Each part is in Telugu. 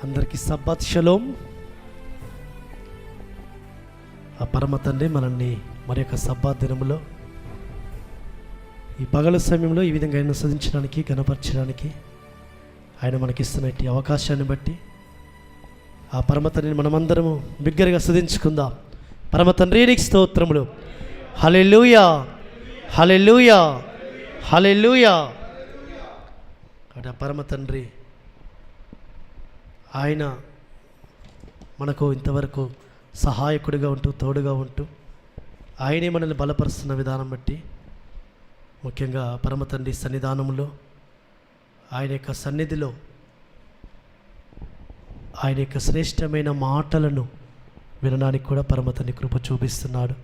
అందరికీ సబ్బాత్ షలోమ్. ఆ పరమ తండ్రి మనల్ని మరి యొక్క సబ్బాత్ దినములో ఈ పగల సమయంలో ఈ విధంగా ఆయన సదించడానికి గణపరచడానికి ఆయన మనకిస్తున్నటువంటి అవకాశాన్ని బట్టి ఆ పరమ తండ్రిని మనమందరము బిగ్గరగా సదించుకుందాం. పరమ తండ్రి నీకు స్తోత్రములు. హల్లెలూయా, హల్లెలూయా, హల్లెలూయా. ఆ పరమ తండ్రి ఆయన మనకు ఇంతవరకు సహాయకుడిగా ఉంటూ తోడుగా ఉంటూ ఆయనే మనల్ని బలపరుస్తున్న విధానం బట్టి, ముఖ్యంగా పరమ తండ్రి సన్నిధానంలో ఆయన యొక్క సన్నిధిలో ఆయన యొక్క శ్రేష్టమైన మాటలను వినడానికి కూడా పరమ తండ్రి కృప చూపిస్తున్నాడు.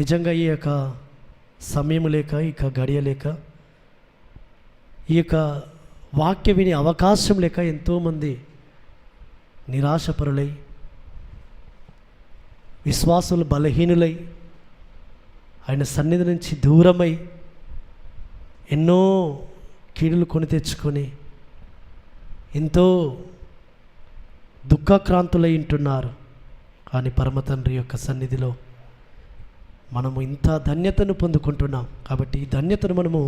నిజంగా ఈ యొక్క సమయం లేక ఇక గడియ లేక ఈ యొక్క వాక్య వినే అవకాశం లేక ఎంతోమంది నిరాశపరులై విశ్వాసులు బలహీనులై ఆయన సన్నిధి నుంచి దూరమై ఎన్నో కీడులు కొని తెచ్చుకొని ఎంతో దుఃఖాక్రాంతులై ఉంటున్నారు. కానీ పరమ తండ్రి యొక్క సన్నిధిలో మనము ఇంత ధన్యతను పొందుకుంటున్నాం. కాబట్టి ఈ ధన్యతను మనము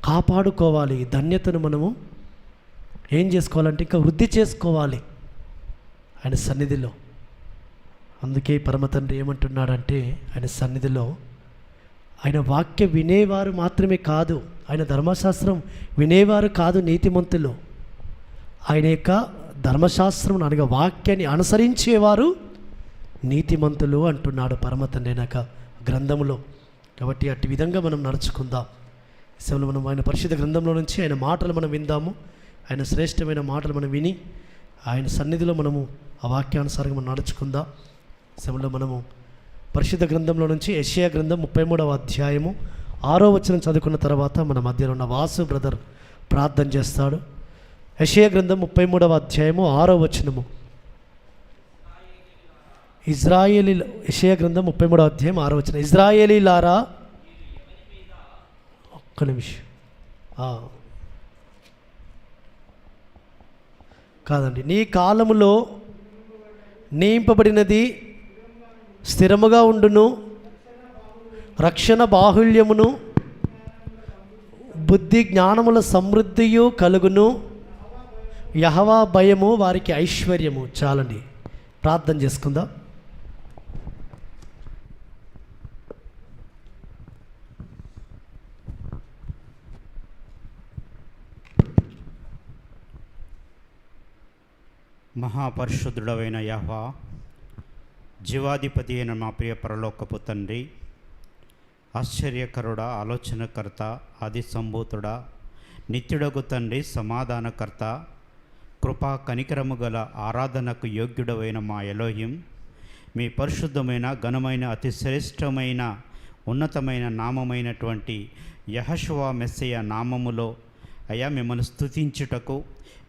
కాపాడుకోవాలి. ఈ ధన్యతను మనము ఏం చేసుకోవాలంటే ఇంకా వృద్ధి చేసుకోవాలి ఆయన సన్నిధిలో. అందుకే పరమ తండ్రి ఏమంటున్నాడంటే ఆయన సన్నిధిలో ఆయన వాక్య వినేవారు మాత్రమే కాదు, ఆయన ధర్మశాస్త్రం వినేవారు కాదు నీతిమంతులు, ఆయన యొక్క ధర్మశాస్త్రం అనగా వాక్యాన్ని అనుసరించేవారు నీతిమంతులు అంటున్నాడు పరమ తండ్రి యొక్క గ్రంథంలో. కాబట్టి అట్టి విధంగా మనం నడుచుకుందాం. ఈ సమయంలో మనం ఆయన పరిశుద్ధ గ్రంథంలో నుంచి ఆయన మాటలు మనం విందాము. ఆయన శ్రేష్టమైన మాటలు మనం విని ఆయన సన్నిధిలో మనము ఆ వాక్యానుసారంగా మనం నడుచుకుందాం. ఈ సమయంలో మనము పరిశుద్ధ గ్రంథంలో నుంచి యెషయా గ్రంథం 33వ అధ్యాయము 6వ వచనం చదువుకున్న తర్వాత మన మధ్యలో ఉన్న వాసు బ్రదర్ ప్రార్థన చేస్తాడు. యెషయా గ్రంథం 33వ అధ్యాయము 6వ వచనము. యెషయా గ్రంథం 33వ అధ్యాయం 6వ వచనం. ఇజ్రాయేలీలారా, ఒక్క నిమిషం కాదండి, నీ కాలములో నియమింపబడినది స్థిరముగా ఉండును, రక్షణ బాహుల్యమును బుద్ధి జ్ఞానముల సమృద్ధియు కలుగును, యెహోవా భయము వారికి ఐశ్వర్యము. చాలండి, ప్రార్థన చేసుకుందాం. మహాపరిశుద్ధుడవైన యెహోవా, జీవాధిపతి అయిన మా ప్రియ పరలోకపు తండ్రి, ఆశ్చర్యకరుడా, ఆలోచనకర్త, ఆది సంభూతుడా, నిత్యుడగు తండ్రి, సమాధానకర్త, కృపా కనికరము గల ఆరాధనకు యోగ్యుడవైన మా ఎలోహిం, మీ పరిశుద్ధమైన ఘనమైన అతి శ్రేష్టమైన ఉన్నతమైన నామమైనటువంటి యెహోషువ మెస్సయ నామములో అయ్యా మిమ్మల్ని స్తుతించుటకు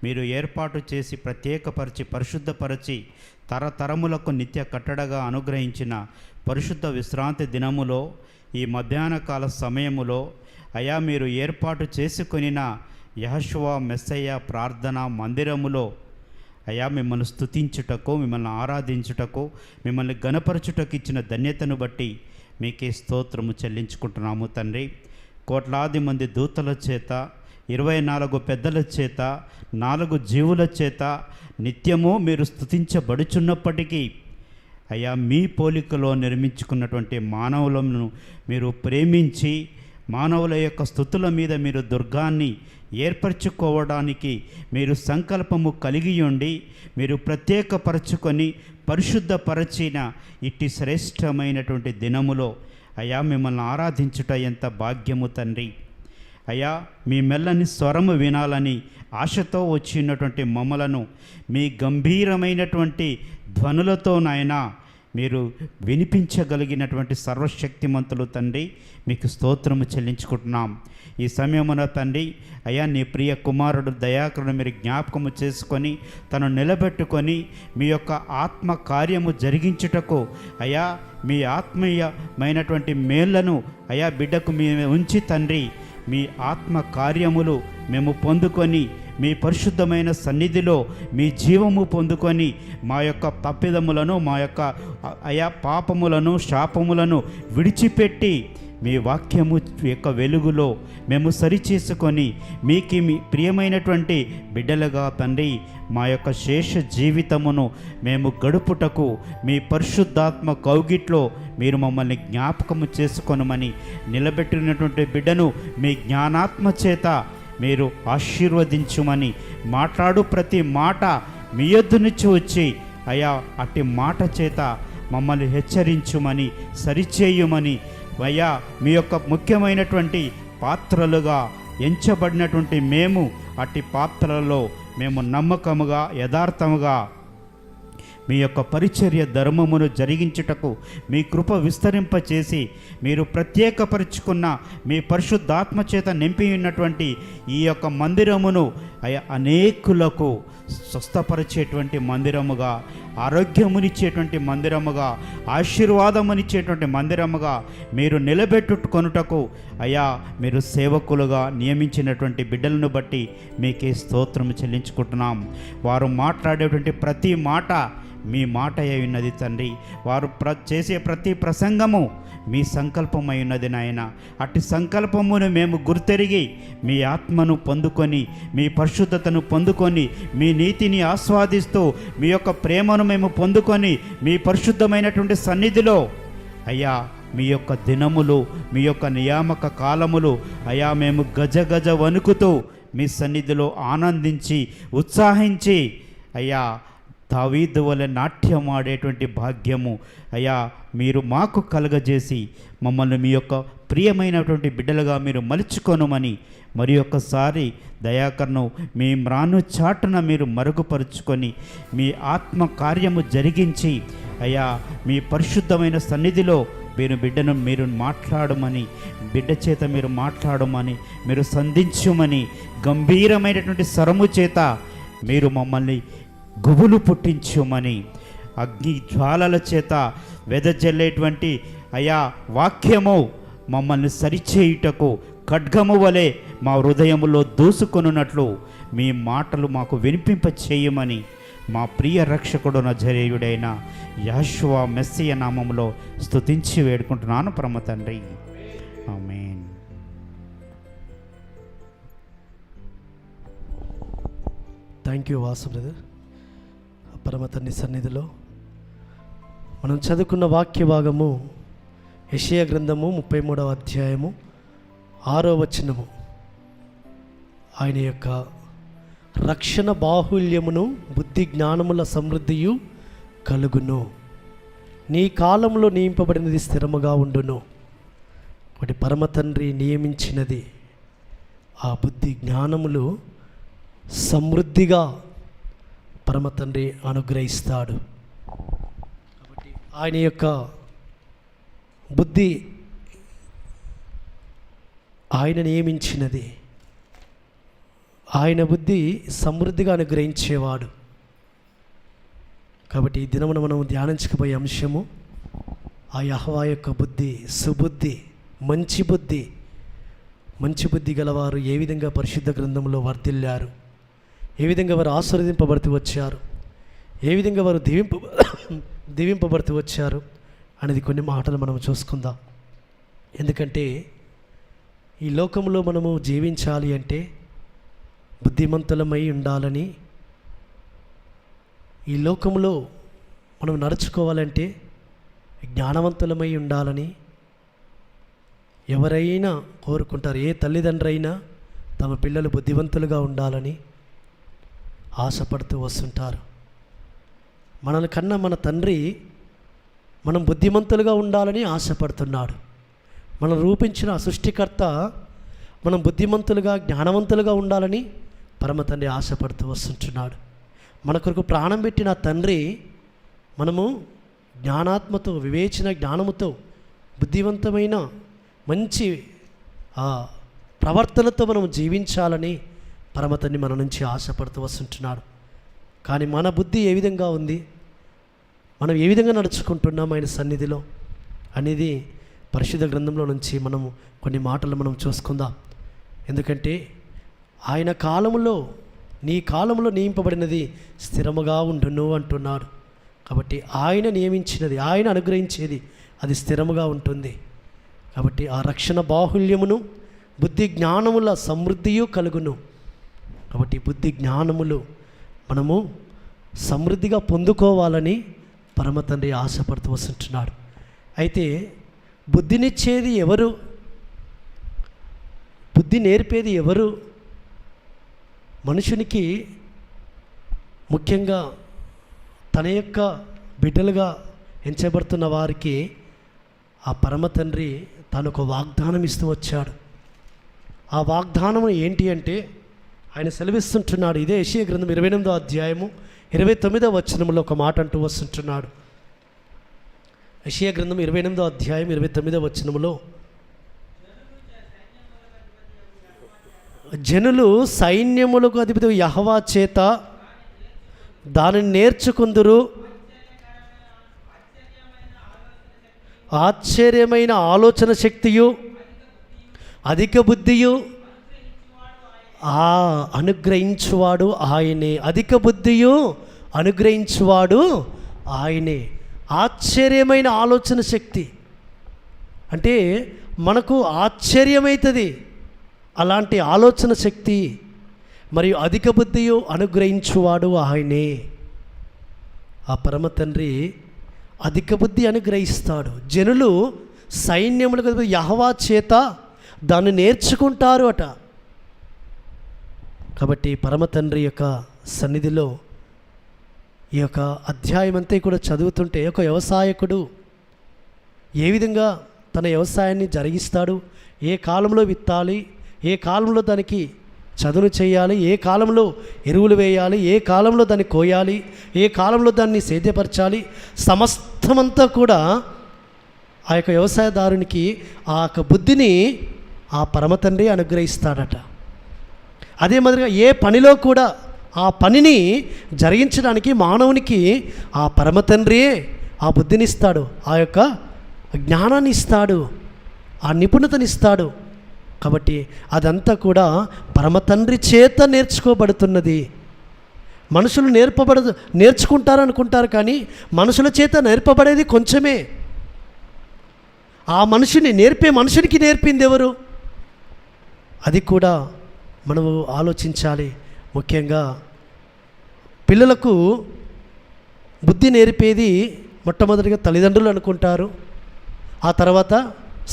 మీరు ఏర్పాటు చేసి ప్రత్యేకపరిచి పరిశుద్ధపరిచి తరతరములకు నిత్య కట్టడగా అనుగ్రహించిన పరిశుద్ధ విశ్రాంతి దినములో ఈ మధ్యాహ్న కాల సమయములో అయా మీరు ఏర్పాటు చేసుకొనిన యెహోషువ మెస్సయ ప్రార్థనా మందిరములో అయా మిమ్మల్ని స్తుతించుటకు, మిమ్మల్ని ఆరాధించుటకు, మిమ్మల్ని గణపరచుటకు ఇచ్చిన ధన్యతను బట్టి మీకే స్తోత్రము చెల్లించుకుంటున్నాము తండ్రి. కోట్లాది మంది దూతల చేత, 24 పెద్దల చేత, 4 జీవుల చేత నిత్యము మీరు స్తుతించబడుచున్నప్పటికీ అయ్యా మీ పోలికలో నిర్మించుకున్నటువంటి మానవులను మీరు ప్రేమించి మానవుల యొక్క స్తుతుల మీద మీరు దుర్గాన్ని ఏర్పరచుకోవడానికి మీరు సంకల్పము కలిగి ఉండి మీరు ప్రత్యేకపరచుకొని పరిశుద్ధపరచిన ఇట్టి శ్రేష్టమైనటువంటి దినములో అయ్యా మిమ్మల్ని ఆరాధించుట ఎంత భాగ్యము తండ్రి. అయ్యా మీ మెల్లని స్వరము వినాలని ఆశతో వచ్చినటువంటి మమ్మలను మీ గంభీరమైనటువంటి ధ్వనులతో నాయనా మీరు వినిపించగలిగినటువంటి సర్వశక్తిమంతులు తండ్రి, మీకు స్తోత్రము చెల్లించుకుంటున్నాం. ఈ సమయమున తండ్రి అయ్యా నీ ప్రియ కుమారుడు దయాకరుడు మీరు జ్ఞాపకము చేసుకొని తను నిలబెట్టుకొని మీ యొక్క ఆత్మ కార్యము జరిగించుటకు అయ్యా మీ ఆత్మీయమైనటువంటి మేళ్లను అయ్యా బిడ్డకు మీ ఉంచి తండ్రి మీ ఆత్మ కార్యములు మేము పొందుకొని మీ పరిశుద్ధమైన సన్నిధిలో మీ జీవము పొందుకొని మా యొక్క తప్పిదములను, మా యొక్క పాపములను, శాపములను విడిచిపెట్టి మీ వాక్యము యొక్క వెలుగులో మేము సరిచేసుకొని మీకు మీ ప్రియమైనటువంటి బిడ్డలుగా తండ్రి మా యొక్క శేష జీవితమును మేము గడుపుటకు మీ పరిశుద్ధాత్మ కౌగిట్లో మీరు మమ్మల్ని జ్ఞాపకము చేసుకొనమని, నిలబెట్టినటువంటి బిడ్డను మీ జ్ఞానాత్మ చేత మీరు ఆశీర్వదించుమని, మాట్లాడు ప్రతి మాట మీ యొద్ద నుంచి వచ్చి అయా అట్టి మాట చేత మమ్మల్ని హెచ్చరించుమని, సరిచేయుమని, అయ్యా మీ యొక్క ముఖ్యమైనటువంటి పాత్రలుగా ఎంచబడినటువంటి మేము అట్టి పాత్రలలో మేము నమ్మకముగా, యథార్థముగా మీ యొక్క పరిచర్య ధర్మమును జరిగించుటకు మీ కృప విస్తరింపచేసి మీరు ప్రత్యేకపరుచుకున్న మీ పరిశుద్ధాత్మ చేత నింపి ఉన్నటువంటి ఈ యొక్క మందిరమును అనేకులకు స్వస్థపరిచేటువంటి మందిరముగా, ఆరోగ్యమునిచ్చేటువంటి మందిరముగా, ఆశీర్వాదమునిచ్చేటువంటి మందిరముగా మీరు నిలబెట్టుకొనుటకు అయ్యా మీరు సేవకులుగా నియమించినటువంటి బిడ్డలను బట్టి మీకే స్తోత్రం చెల్లించుకుంటున్నాం. వారు మాట్లాడేటువంటి ప్రతి మాట మీ మాట అయి ఉన్నది తండ్రి. వారు చేసే ప్రతి ప్రసంగము మీ సంకల్పమై ఉన్నది నాయన. అట్టి సంకల్పమును మేము గుర్తెరిగి మీ ఆత్మను పొందుకొని, మీ పరిశుద్ధతను పొందుకొని, మీ నీతిని ఆస్వాదిస్తూ మీ యొక్క ప్రేమను మేము పొందుకొని మీ పరిశుద్ధమైనటువంటి సన్నిధిలో అయ్యా మీ యొక్క దినములు, మీ యొక్క నియామక కాలములు అయ్యా మేము గజ వణుకుతూ మీ సన్నిధిలో ఆనందించి ఉత్సాహించి అయ్యా దావీదు వలె నాట్యం ఆడేటువంటి భాగ్యము అయ్యా మీరు మాకు కలగజేసి మమ్మల్ని మీ యొక్క ప్రియమైనటువంటి బిడ్డలుగా మీరు మలుచుకొనుమని మరి ఒక్కసారి దయాకర్ను మీ మ్రాను చాటున మీరు మరుగుపరుచుకొని మీ ఆత్మ కార్యము జరిగించి అయ్యా మీ పరిశుద్ధమైన సన్నిధిలో బిడ్డను మీరు మాట్లాడమని, బిడ్డ చేత మీరు మాట్లాడమని, మీరు సంధించుమని, గంభీరమైనటువంటి స్వరము చేత మీరు మమ్మల్ని గుబులు పుట్టించుమని, అగ్ని జ్వాలల చేత వెదజల్లేటువంటి అయా వాక్యము మమ్మల్ని సరిచేయుటకు ఖడ్గము వలె మా హృదయములో దూసుకొనున్నట్లు మీ మాటలు మాకు వినిపింప చేయమని మా ప్రియ రక్షకుడు నజరేయుడైన యెహోషువ మెస్సియ నామములో స్తుతించి వేడుకుంటున్నాను పరమ తండ్రి. Amen. Thank you Vasu brother. పరమ తండ్రి సన్నిధిలో మనం చదువుకున్న వాక్య భాగము యెషయా గ్రంథము 33వ అధ్యాయము 6వ వచనము. ఆయన యొక్క రక్షణ బాహుల్యమును బుద్ధి జ్ఞానముల సమృద్ధియు కలుగును, నీ కాలంలో నియమింపబడినది స్థిరముగా ఉండును. ఒకటి పరమ తండ్రి నియమించినది ఆ బుద్ధి జ్ఞానములు సమృద్ధిగా పరమ తండ్రి అనుగ్రహిస్తాడు. కాబట్టి ఆయన యొక్క బుద్ధి ఆయన నియమించినది, ఆయన బుద్ధి సమృద్ధిగా అనుగ్రహించేవాడు. కాబట్టి ఈ దినమున మనం ధ్యానించకపోయే అంశము ఆ యెహోవా యొక్క బుద్ధి, సుబుద్ధి, మంచి బుద్ధి. మంచి బుద్ధి గలవారు ఏ విధంగా పరిశుద్ధ గ్రంథంలో వర్ధిల్లారు, ఏ విధంగా వారు ఆశీర్వదింపబడుతూ వచ్చారు, ఏ విధంగా వారు దీవింపబడుతూ వచ్చారు అనేది కొన్ని మాటలు మనం చూసుకుందాం. ఎందుకంటే ఈ లోకంలో మనము జీవించాలి అంటే బుద్ధిమంతులమై ఉండాలని, ఈ లోకంలో మనం నడుచుకోవాలంటే జ్ఞానవంతులమై ఉండాలని ఎవరైనా కోరుకుంటారు. ఏ తల్లిదండ్రి అయినా తమ పిల్లలు బుద్ధివంతులుగా ఉండాలని ఆశపడుతూ వస్తుంటారు. మనల్ని కన్నా మన తండ్రి మనం బుద్ధిమంతులుగా ఉండాలని ఆశపడుతున్నాడు. మనం రూపించిన సృష్టికర్త మనం బుద్ధిమంతులుగా, జ్ఞానవంతులుగా ఉండాలని పరమ తండ్రి ఆశపడుతూ వస్తుంటున్నాడు. మన కొరకు ప్రాణం పెట్టిన తండ్రి మనము జ్ఞానాత్మతో, వివేచన జ్ఞానముతో, బుద్ధివంతమైన మంచి ప్రవర్తనతో మనం జీవించాలని పరమ తండ్రి మన నుంచి ఆశపడుతూ వస్తుంటున్నాడు. కానీ మన బుద్ధి ఏ విధంగా ఉంది, మనం ఏ విధంగా నడుచుకుంటున్నాం ఆయన సన్నిధిలో అనేది పరిశుద్ధ గ్రంథంలో నుంచి మనము కొన్ని మాటలు మనం చూసుకుందాం. ఎందుకంటే ఆయన కాలంలో నీ కాలంలో నియమింపబడినది స్థిరముగా ఉండును అంటున్నాడు. కాబట్టి ఆయన నియమించినది, ఆయన అనుగ్రహించేది అది స్థిరముగా ఉంటుంది. కాబట్టి ఆ రక్షణ బాహుల్యమును బుద్ధి జ్ఞానముల సమృద్ధియు కలుగును. కాబట్టి బుద్ధి జ్ఞానములు మనము సమృద్ధిగా పొందుకోవాలని పరమ తండ్రి ఆశపడుతూ వస్తుంటున్నాడు. అయితే బుద్ధినిచ్చేది ఎవరు? బుద్ధి నేర్పేది ఎవరు? మనుషునికి ముఖ్యంగా తన యొక్క బిడ్డలుగా ఎంచబడుతున్న వారికి ఆ పరమ తండ్రి తాను ఒక వాగ్దానం ఇస్తూ వచ్చాడు. ఆ వాగ్దానం ఏంటి అంటే ఆయన సెలవిస్తుంటున్నాడు. ఇదే యెషయా గ్రంథం 28వ అధ్యాయము 29వ వచనంలో ఒక మాట అంటూ వస్తుంటున్నాడు. యెషయా గ్రంథం 28వ అధ్యాయం 29వ వచనంలో, జనులు సైన్యములకు అధిపతి యెహోవా చేత దానిని నేర్చుకుందురు, ఆశ్చర్యమైన ఆలోచన శక్తియు అధిక బుద్ధియు అనుగ్రహించువాడు ఆయనే. అధిక బుద్ధియు అనుగ్రహించువాడు ఆయనే. ఆశ్చర్యమైన ఆలోచన శక్తి అంటే మనకు ఆశ్చర్యమవుతుంది అలాంటి ఆలోచన శక్తి, మరియు అధిక బుద్ధియు అనుగ్రహించువాడు ఆయనే. ఆ పరమ తండ్రి అధిక బుద్ధి అనుగ్రహిస్తాడు. జనులు సైన్యములకు యెహోవా చేత దాన్ని నేర్చుకుంటారు అట. కాబట్టి పరమ తండ్రి యొక్క సన్నిధిలో ఈ యొక్క అధ్యాయం అంతా కూడా చదువుతుంటే ఒక వ్యవసాయకుడు ఏ విధంగా తన వ్యవసాయాన్ని జరిగిస్తాడు, ఏ కాలంలో విత్తాలి, ఏ కాలంలో దానికి చదును చేయాలి, ఏ కాలంలో ఎరువులు వేయాలి, ఏ కాలంలో దాన్ని కోయాలి, ఏ కాలంలో దాన్ని సేద్యపరచాలి, సమస్తమంతా కూడా ఆ యొక్క వ్యవసాయదారునికి ఆ యొక్క బుద్ధిని ఆ పరమ తండ్రి అనుగ్రహిస్తాడట. అదే మాదిరిగా ఏ పనిలో కూడా ఆ పనిని జరిగించడానికి మానవునికి ఆ పరమ తండ్రియే ఆ బుద్ధిని ఇస్తాడు, ఆ యొక్క జ్ఞానాన్ని ఇస్తాడు, ఆ నిపుణతనిస్తాడు. కాబట్టి అదంతా కూడా పరమ తండ్రి చేత నేర్చుకోబడుతున్నది. మనుషులు నేర్చుకుంటారనుకుంటారు, కానీ మనుషుల చేత నేర్పబడేది కొంచెమే. ఆ మనిషిని నేర్పే మనుషునికి నేర్పింది ఎవరు? అది కూడా మనము ఆలోచించాలి. ముఖ్యంగా పిల్లలకు బుద్ధి నేర్పేది మొట్టమొదటిగా తల్లిదండ్రులు అనుకుంటారు, ఆ తర్వాత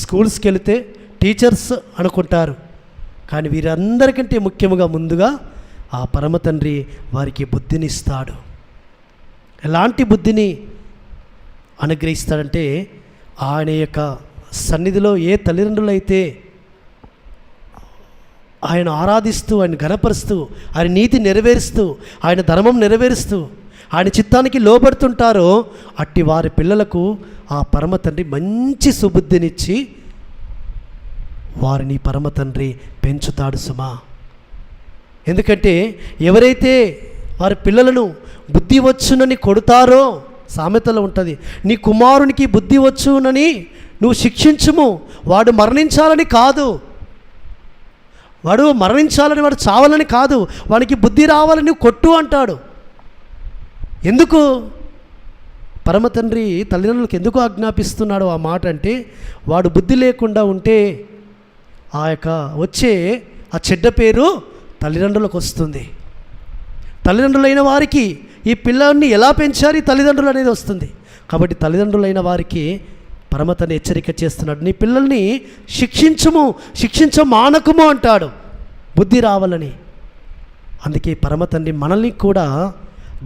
స్కూల్స్కి వెళితే టీచర్స్ అనుకుంటారు. కానీ వీరందరికంటే ముఖ్యముగా ముందుగా ఆ పరమ తండ్రి వారికి బుద్ధిని ఇస్తాడు. ఎలాంటి బుద్ధిని అనుగ్రహిస్తాడంటే ఆయన యొక్క సన్నిధిలో ఏ తల్లిదండ్రులైతే ఆయన ఆరాధిస్తూ, ఆయన ఘనపరుస్తూ, ఆయన నీతి నెరవేరుస్తూ, ఆయన ధర్మం నెరవేరుస్తూ, ఆయన చిత్తానికి లోబడుతుంటారో అట్టి వారి పిల్లలకు ఆ పరమ తండ్రి మంచి సుబుద్ధినిచ్చి వారిని పరమ తండ్రి పెంచుతాడు సుమా. ఎందుకంటే ఎవరైతే వారి పిల్లలను బుద్ధి వచ్చునని కొడతారో, సామెతలో ఉంటుంది, నీ కుమారునికి బుద్ధి వచ్చునని నువ్వు శిక్షించుము, వాడు మరణించాలని కాదు, వాడు మరణించాలని, వాడు చావాలని కాదు, వానికి బుద్ధి రావాలని కొట్టు అంటాడు. ఎందుకు పరమ తండ్రి తల్లిదండ్రులకు ఎందుకు ఆజ్ఞాపిస్తున్నాడు ఆ మాట అంటే, వాడు బుద్ధి లేకుండా ఉంటే ఆ యొక్క వచ్చే ఆ చెడ్డ పేరు తల్లిదండ్రులకు వస్తుంది. తల్లిదండ్రులైన వారికి ఈ పిల్లల్ని ఎలా పెంచాలి తల్లిదండ్రులు అనేది వస్తుంది. కాబట్టి తల్లిదండ్రులైన వారికి పరమ తండ్రి హెచ్చరిక చేస్తున్నాడు, నీ పిల్లల్ని శిక్షించ మానకము అంటాడు, బుద్ధి రావాలని. అందుకే పరమ తండ్రి మనల్ని కూడా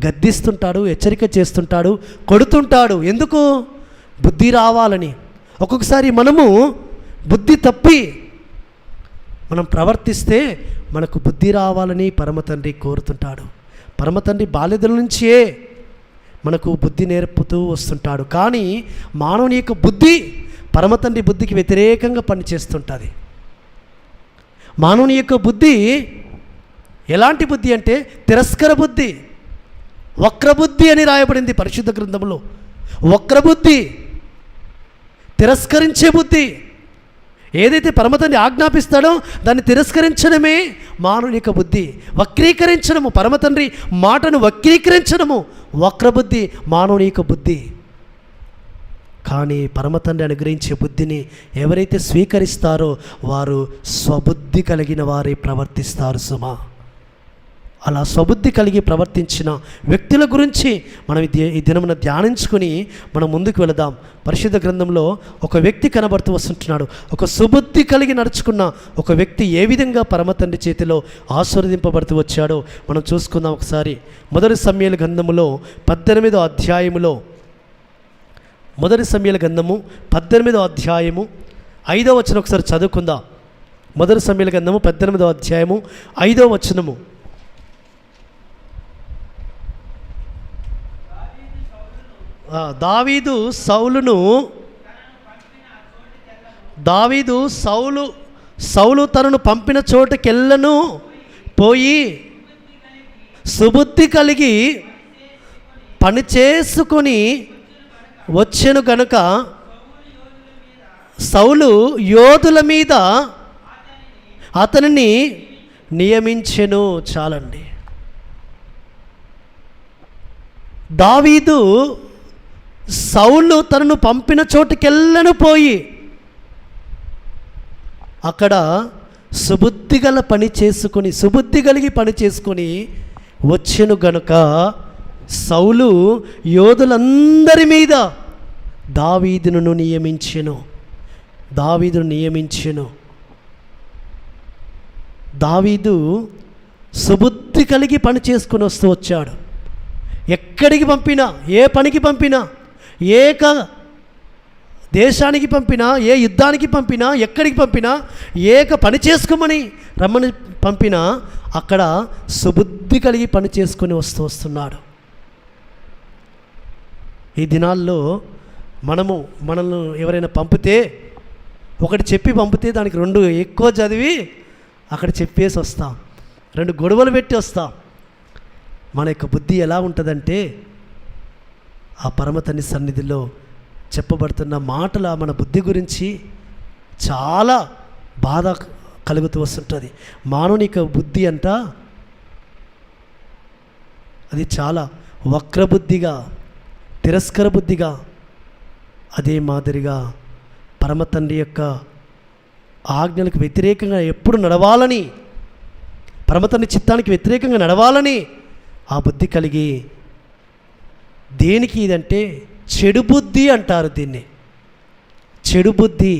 గద్దిస్తుంటాడు, హెచ్చరిక చేస్తుంటాడు, కొడుతుంటాడు. ఎందుకు? బుద్ధి రావాలని. ఒక్కొక్కసారి మనము బుద్ధి తప్పి మనం ప్రవర్తిస్తే మనకు బుద్ధి రావాలని పరమ తండ్రి కోరుతుంటాడు. పరమ తండ్రి బాల్యదల నుంచే మనకు బుద్ధి నేర్పుతూ వస్తుంటాడు. కానీ మానవుని యొక్క బుద్ధి పరమ తండ్రి బుద్ధికి వ్యతిరేకంగా పనిచేస్తుంటుంది. మానవుని యొక్క బుద్ధి ఎలాంటి బుద్ధి అంటే తిరస్కర బుద్ధి, వక్రబుద్ధి అని రాయబడింది పరిశుద్ధ గ్రంథంలో. వక్రబుద్ధి, తిరస్కరించే బుద్ధి. ఏదైతే పరమతండ్రి ఆజ్ఞాపిస్తాడో దాన్ని తిరస్కరించడమే మానవుని యొక్క బుద్ధి. వక్రీకరించడము, పరమతండ్రి మాటను వక్రీకరించడము వక్రబుద్ధి మానవుని యొక్క బుద్ధి. కానీ పరమతండ్రి అనుగ్రహించే బుద్ధిని ఎవరైతే స్వీకరిస్తారో వారు స్వబుద్ధి కలిగిన వారే ప్రవర్తిస్తారు సుమా. అలా స్వబుద్ధి కలిగి ప్రవర్తించిన వ్యక్తుల గురించి మనం ఈ దినమున ధ్యానించుకొని మనం ముందుకు వెళదాం. పరిశుద్ధ గ్రంథంలో ఒక వ్యక్తి కనబడుతూ వస్తుంటున్నాడు. ఒక సుబుద్ధి కలిగి నడుచుకున్న ఒక వ్యక్తి ఏ విధంగా పరమతండ్రి చేతిలో ఆశీర్వదింపబడుతూ వచ్చాడో మనం చూసుకుందాం ఒకసారి. మొదటి సమూయేలు గ్రంథములో 18వ అధ్యాయములో, మొదటి సమూయేలు గ్రంథము 18వ అధ్యాయము 5వ వచనం ఒకసారి చదువుకుందాం. మొదటి సమూయేలు గ్రంథము 18వ అధ్యాయము 5వ వచనము. దావీదు సౌలు తనను పంపిన చోటుకెళ్ళను పోయి సుబుద్ధి కలిగి పని చేసుకొని వచ్చెను గనుక సౌలు యోధుల మీద అతనిని నియమించెను. చాలండి. దావీదు సౌలు తనను పంపిన చోటుకెళ్ళను పోయి అక్కడ సుబుద్ధి కలిగి పని చేసుకొని వచ్చెను గనుక సౌలు యోధులందరి మీద దావీదును నియమించెను. దావీదు సుబుద్ధి కలిగి పని చేసుకొని వచ్చాడు. ఎక్కడికి పంపినా, ఏ పనికి పంపినా, ఏక దేశానికి పంపినా, ఏ యుద్ధానికి పంపినా, ఎక్కడికి పంపినా, ఏక పని చేసుకోమని రమ్మని పంపినా అక్కడ సుబుద్ధి కలిగి పని చేసుకొని వస్తున్నాడు. ఈ దినాల్లో మనల్ని ఎవరైనా పంపితే, ఒకటి చెప్పి పంపితే దానికి 2 ఎక్కువ చదివి అక్కడ చెప్పేసి వస్తాం, 2 గొడవలు పెట్టి వస్తాం. మన యొక్క బుద్ధి ఎలా ఉంటుందంటే ఆ పరమతండ్రి సన్నిధిలో చెప్పబడుతున్న మాటల మన బుద్ధి గురించి చాలా బాధ కలుగుతూ వస్తుంటుంది. మానవుని యొక్క బుద్ధి అంట అది చాలా వక్రబుద్ధిగా, తిరస్కర బుద్ధిగా, అదే మాదిరిగా పరమతండ్రి యొక్క ఆజ్ఞలకు వ్యతిరేకంగా ఎప్పుడు నడవాలని, పరమతండ్రి చిత్తానికి వ్యతిరేకంగా నడవాలని ఆ బుద్ధి కలిగి, దేనికి ఇదంటే చెడు బుద్ధి అంటారు దీన్ని, చెడు బుద్ధి.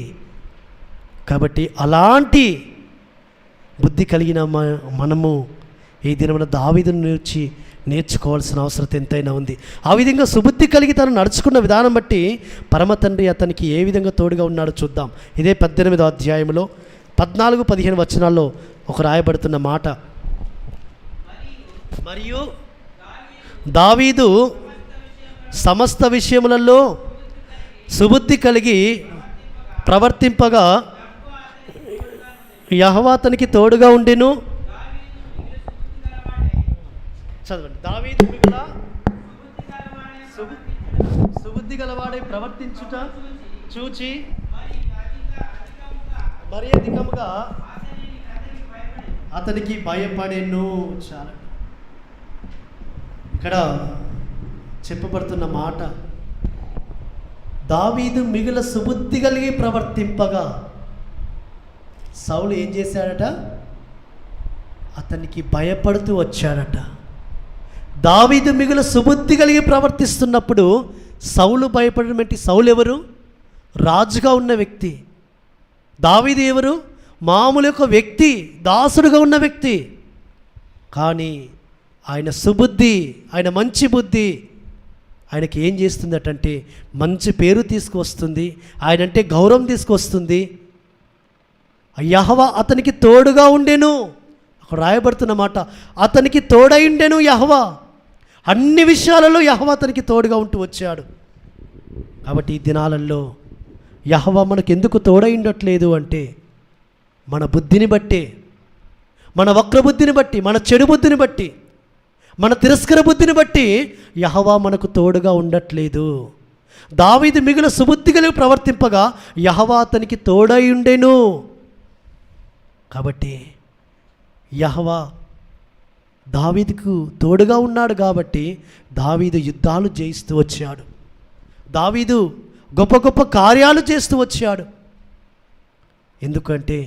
కాబట్టి అలాంటి బుద్ధి కలిగిన మనము ఈ దినమున దావీదును నేర్చుకోవాల్సిన అవసరం ఎంతైనా ఉంది. ఆ విధంగా సుబుద్ధి కలిగి తను నడుచుకున్న విధానం బట్టి పరమతండ్రి అతనికి ఏ విధంగా తోడుగా ఉన్నాడో చూద్దాం. ఇదే 18వ అధ్యాయంలో 14-15 వచనాల్లో ఒక రాయబడుతున్న మాట. మరియు దావీదు సమస్త విషయములలో సుబుద్ధి కలిగి ప్రవర్తింపగా యెహోవా అతనికి తోడుగా ఉండెను. చదవండి. దావీదు మిగుల సుబుద్ధి గలవాడై ప్రవర్తించుట చూచి మరి అధికముగా అతనికి భయపడెను. చాలా ఇక్కడ చెప్పబడుతున్న మాట, దావీదు మిగుల సుబుద్ధి కలిగి ప్రవర్తింపగా సౌలు ఏం చేశాడట? అతనికి భయపడుతూ వచ్చాడట. దావీదు మిగుల సుబుద్ధి కలిగి ప్రవర్తిస్తున్నప్పుడు సౌలు భయపడడం ఏంటి? సౌలు ఎవరు? రాజుగా ఉన్న వ్యక్తి. దావీదు ఎవరు? మామూలు యొక్క వ్యక్తి, దాసుడుగా ఉన్న వ్యక్తి. కానీ ఆయన సుబుద్ధి, ఆయన మంచి బుద్ధి ఆయనకి ఏం చేస్తుందటంటే మంచి పేరు తీసుకువస్తుంది, ఆయన అంటే గౌరవం తీసుకొస్తుంది. యెహోవా అతనికి తోడుగా ఉండెను. అక్కడ రాయబడుతున్న మాట, అతనికి తోడైండెను యెహోవా. అన్ని విషయాలలో యెహోవా అతనికి తోడుగా ఉంటూ వచ్చాడు. కాబట్టి ఈ దినాలలో యెహోవా మనకు ఎందుకు తోడైండట్లేదు అంటే మన బుద్ధిని బట్టి, మన వక్రబుద్ధిని బట్టి, మన చెడు బుద్ధిని బట్టి, మన తిరస్కర బుద్ధిని బట్టి యెహోవా మనకు తోడుగా ఉండట్లేదు. దావీదు మిగుల సుబుద్ధి కలిగి ప్రవర్తింపగా యెహోవా అతనికి తోడై ఉండెను. కాబట్టి యెహోవా దావీదుకు తోడుగా ఉన్నాడు కాబట్టి దావీదు యుద్ధాలు జయిస్తూ వచ్చాడు. దావీదు గొప్ప గొప్ప కార్యాలు చేస్తూ వచ్చాడు. ఎందుకంటే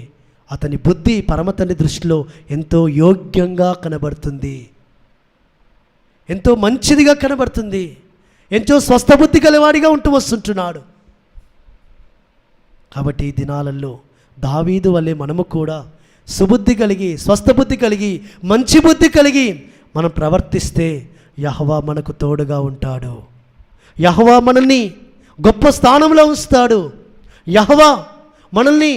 అతని బుద్ధి పరమతండ్రి దృష్టిలో ఎంతో యోగ్యంగా కనబడుతుంది, ఎంతో మంచిదిగా కనబడుతుంది, ఎంతో స్వస్థ బుద్ధి గలవాడిగా ఉంటూ వస్తుంటున్నాడు. కాబట్టి ఈ దినాలలో దావీదు వల్లే మనము కూడా సుబుద్ధి కలిగి, స్వస్థ బుద్ధి కలిగి, మంచి బుద్ధి కలిగి మనం ప్రవర్తిస్తే యెహోవా మనకు తోడుగా ఉంటాడు. యెహోవా మనల్ని గొప్ప స్థానంలో ఉంచుతాడు. యెహోవా మనల్ని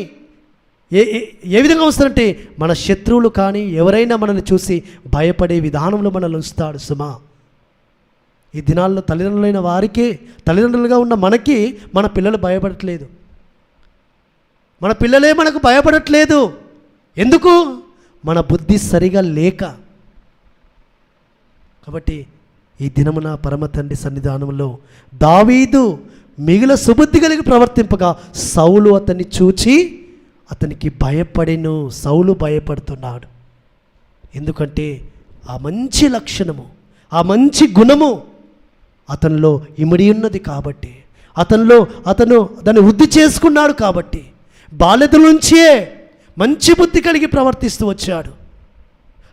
ఏ విధంగా ఉంచుతాడంటే మన శత్రువులు కానీ ఎవరైనా మనల్ని చూసి భయపడే విధానంలో మనల్ని ఉంచుతాడు. సుమా, ఈ దినాల్లో తల్లిదండ్రులైన వారికే, తల్లిదండ్రులుగా ఉన్న మనకి మన పిల్లలు భయపడట్లేదు. మన పిల్లలే మనకు భయపడట్లేదు. ఎందుకు? మన బుద్ధి సరిగా లేక. కాబట్టి ఈ దినమున పరమ తండ్రి సన్నిధానంలో దావీదు మిగిలిన సుబుద్ధి కలిగి ప్రవర్తింపగా సౌలు అతన్ని చూచి అతనికి భయపడెను. సౌలు భయపడుతున్నాడు. ఎందుకంటే ఆ మంచి లక్షణము, ఆ మంచి గుణము అతనిలో ఇమిడి ఉన్నది కాబట్టి, అతను దాన్ని వృద్ధి చేసుకున్నాడు కాబట్టి బాల్యత నుంచే మంచి బుద్ధి కలిగి ప్రవర్తిస్తూ వచ్చాడు.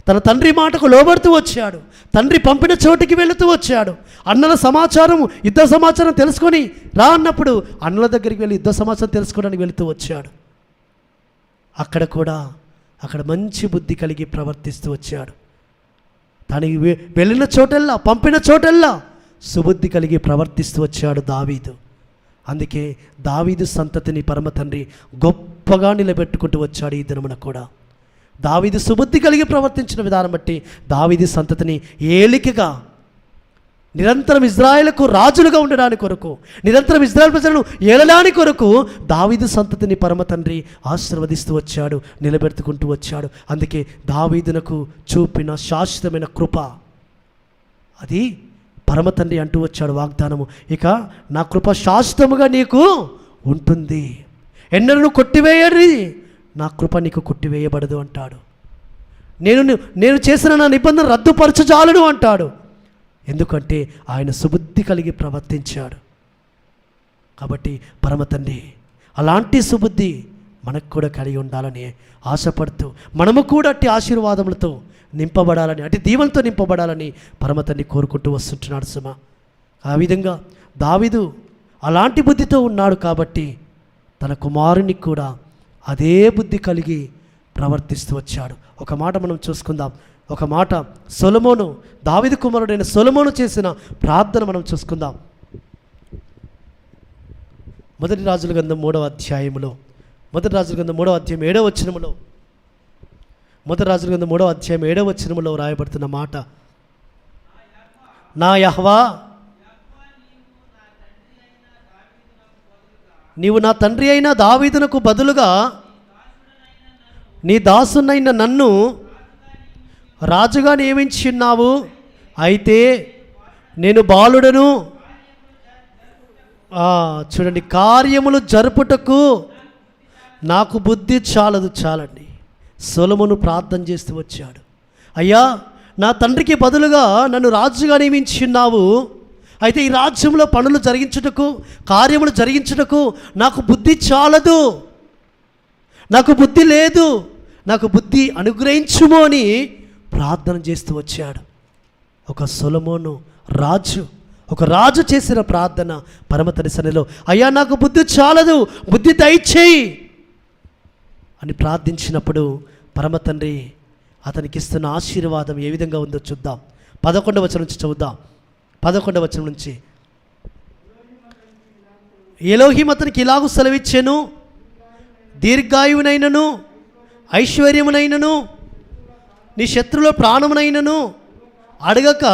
తన తండ్రి మాటకు లోబడుతూ వచ్చాడు. తండ్రి పంపిన చోటికి వెళుతూ వచ్చాడు. అన్నల సమాచారం, యుద్ధ సమాచారం తెలుసుకొని రా అన్నప్పుడు అన్నల దగ్గరికి వెళ్ళి యుద్ధ సమాచారం తెలుసుకోవడానికి వెళుతూ వచ్చాడు. అక్కడ మంచి బుద్ధి కలిగి ప్రవర్తిస్తూ వచ్చాడు. తనకి వెళ్ళిన చోటల్లా, పంపిన చోటల్లా సుబుద్ధి కలిగి ప్రవర్తిస్తూ వచ్చాడు దావీదు. అందుకే దావీదు సంతతిని పరమ తండ్రి గొప్పగా నిలబెట్టుకుంటూ వచ్చాడు. ఈ దినమున కూడా దావీదు సుబుద్ధి కలిగి ప్రవర్తించిన విధానం బట్టి దావీదు సంతతిని ఏలికగా నిరంతరం ఇజ్రాయేలుకు రాజులుగా ఉండడానికి కొరకు, నిరంతరం ఇజ్రాయేల్ ప్రజలను ఏలడానికి కొరకు దావీదు సంతతిని పరమ తండ్రి ఆశీర్వదిస్తూ వచ్చాడు, నిలబెట్టుకుంటూ వచ్చాడు. అందుకే దావీదునకు చూపిన శాశ్వతమైన కృప, అది పరమ తండ్రి అంటూ వచ్చాడు వాగ్దానము, ఇక నా కృప శాశ్వతముగా నీకు ఉంటుంది, ఎన్నడూ కొట్టివేయరి, నా కృప నీకు కొట్టివేయబడదు అంటాడు. నేను చేసిన నా నిబంధన రద్దుపరచజాలను అంటాడు. ఎందుకంటే ఆయన సుబుద్ధి కలిగి ప్రవర్తించాడు. కాబట్టి పరమ తండ్రి అలాంటి సుబుద్ధి మనకు కూడా కలిగి ఉండాలని ఆశపడుతూ, మనము కూడా అట్టి ఆశీర్వాదములతో నింపబడాలని, అటు దీవెనతో నింపబడాలని పరమ తండ్రి కోరుకుంటూ వస్తుంటున్నాడు సుమా. ఆ విధంగా దావీదు అలాంటి బుద్ధితో ఉన్నాడు కాబట్టి తన కుమారునికి కూడా అదే బుద్ధి కలిగి ప్రవర్తిస్తూ వచ్చాడు. ఒక మాట మనం చూసుకుందాం. ఒక మాట సొలొమోను, దావీదు కుమారుడైన సొలొమోను చేసిన ప్రార్థన మనం చూసుకుందాం. మొదటి రాజుల గ్రంథం 3వ అధ్యాయంలో, మొదటి రాజుల గ్రంథం 3వ అధ్యాయం 7వ వచనములో, మొదటి రాజుల గ్రంథం 3వ అధ్యాయం 7వ వచనములో రాయబడుతున్న మాట, నా యెహోవా నీవు నా తండ్రి అయిన దావీదునకు బదులుగా నీ దాసునైన నన్ను రాజుగా నియమించి ఉన్నావు. అయితే నేను బాలుడను, చూడండి, కార్యములు జరుపుటకు నాకు బుద్ధి చాలండి. సొలొమోను ప్రార్థన చేస్తూ వచ్చాడు, అయ్యా నా తండ్రికి బదులుగా నన్ను రాజుగా నియమించి ఉన్నావు, అయితే ఈ రాజ్యంలో పనులు జరిగించుటకు, కార్యములు జరిగించుటకు నాకు బుద్ధి చాలదు, నాకు బుద్ధి లేదు, నాకు బుద్ధి అనుగ్రహించుము అని ప్రార్థన చేస్తూ వచ్చాడు. ఒక సొలొమోను రాజు, ఒక రాజు చేసిన ప్రార్థన పరమ తండ్రి సన్నిధిలో, అయ్యా నాకు బుద్ధి చాలదు, బుద్ధి దయచేయి అని ప్రార్థించినప్పుడు పరమ తండ్రి అతనికి ఇస్తున్న ఆశీర్వాదం ఏ విధంగా ఉందో చూద్దాం. 11వ వచనం నుంచి చదువుదాం. 11వ వచనం నుంచి, ఎలోహిం అతనికి ఇలాగు సెలవిచ్చెను, దీర్ఘాయువునైనను ఐశ్వర్యమునైనను నీ శత్రువుల ప్రాణమునైనను అడగక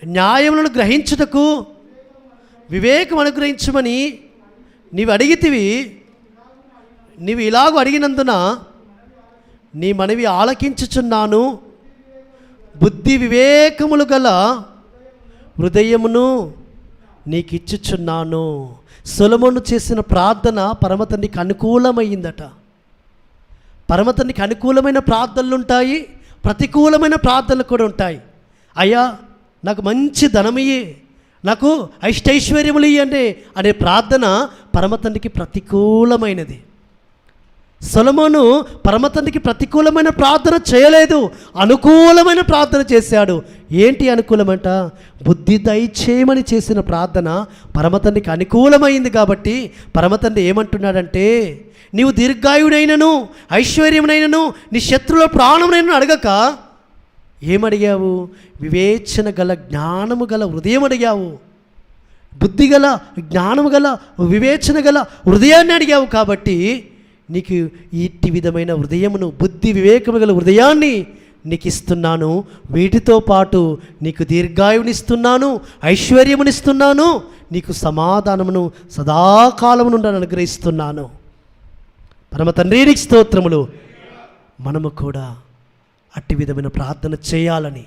న్యాయములను గ్రహించుటకు వివేకం అనుగ్రహించమని నీవు అడిగితివి. నీవు ఇలాగూ అడిగినందున నీ మనవి ఆలకించుచున్నాను. బుద్ధి వివేకములు గల హృదయమును నీకు ఇచ్చుచున్నాను. సొలొమోను చేసిన ప్రార్థన పరమతండ్రికి అనుకూలమైందట. పరమతండ్రికి అనుకూలమైన ప్రార్థనలు ఉంటాయి, ప్రతికూలమైన ప్రార్థనలు కూడా ఉంటాయి. అయ్యా నాకు మంచి ధనమియ్యి, నాకు అష్టైశ్వర్యములు ఇయ్యండి అనే ప్రార్థన పరమతండ్రికి ప్రతికూలమైనది. సొలొమోను పరమతండ్రికి ప్రతికూలమైన ప్రార్థన చేయలేదు, అనుకూలమైన ప్రార్థన చేశాడు. ఏంటి అనుకూలమంట? బుద్ధి దయచేయమని చేసిన ప్రార్థన పరమతండ్రికి అనుకూలమైంది. కాబట్టి పరమతండ్రి ఏమంటున్నాడంటే, నీవు దీర్ఘాయుడైనను ఐశ్వర్యమునైనను నీ శత్రువుల ప్రాణమునైనను అడగక ఏమడిగావు? వివేచన గల జ్ఞానము గల హృదయం అడిగావు. బుద్ధి గల జ్ఞానము గల వివేచన గల హృదయాన్ని అడిగావు. కాబట్టి నీకు ఇట్టి విధమైన హృదయమును, బుద్ధి వివేకము గల హృదయాన్ని నీకు ఇస్తున్నాను. వీటితో పాటు నీకు దీర్ఘాయునిస్తున్నాను, ఐశ్వర్యమునిస్తున్నాను, నీకు సమాధానమును సదాకాలము నుండి అనుగ్రహిస్తున్నాను. పరమ తండ్రి నీకు స్తోత్రములు. మనము కూడా అట్టి విధమైన ప్రార్థన చేయాలని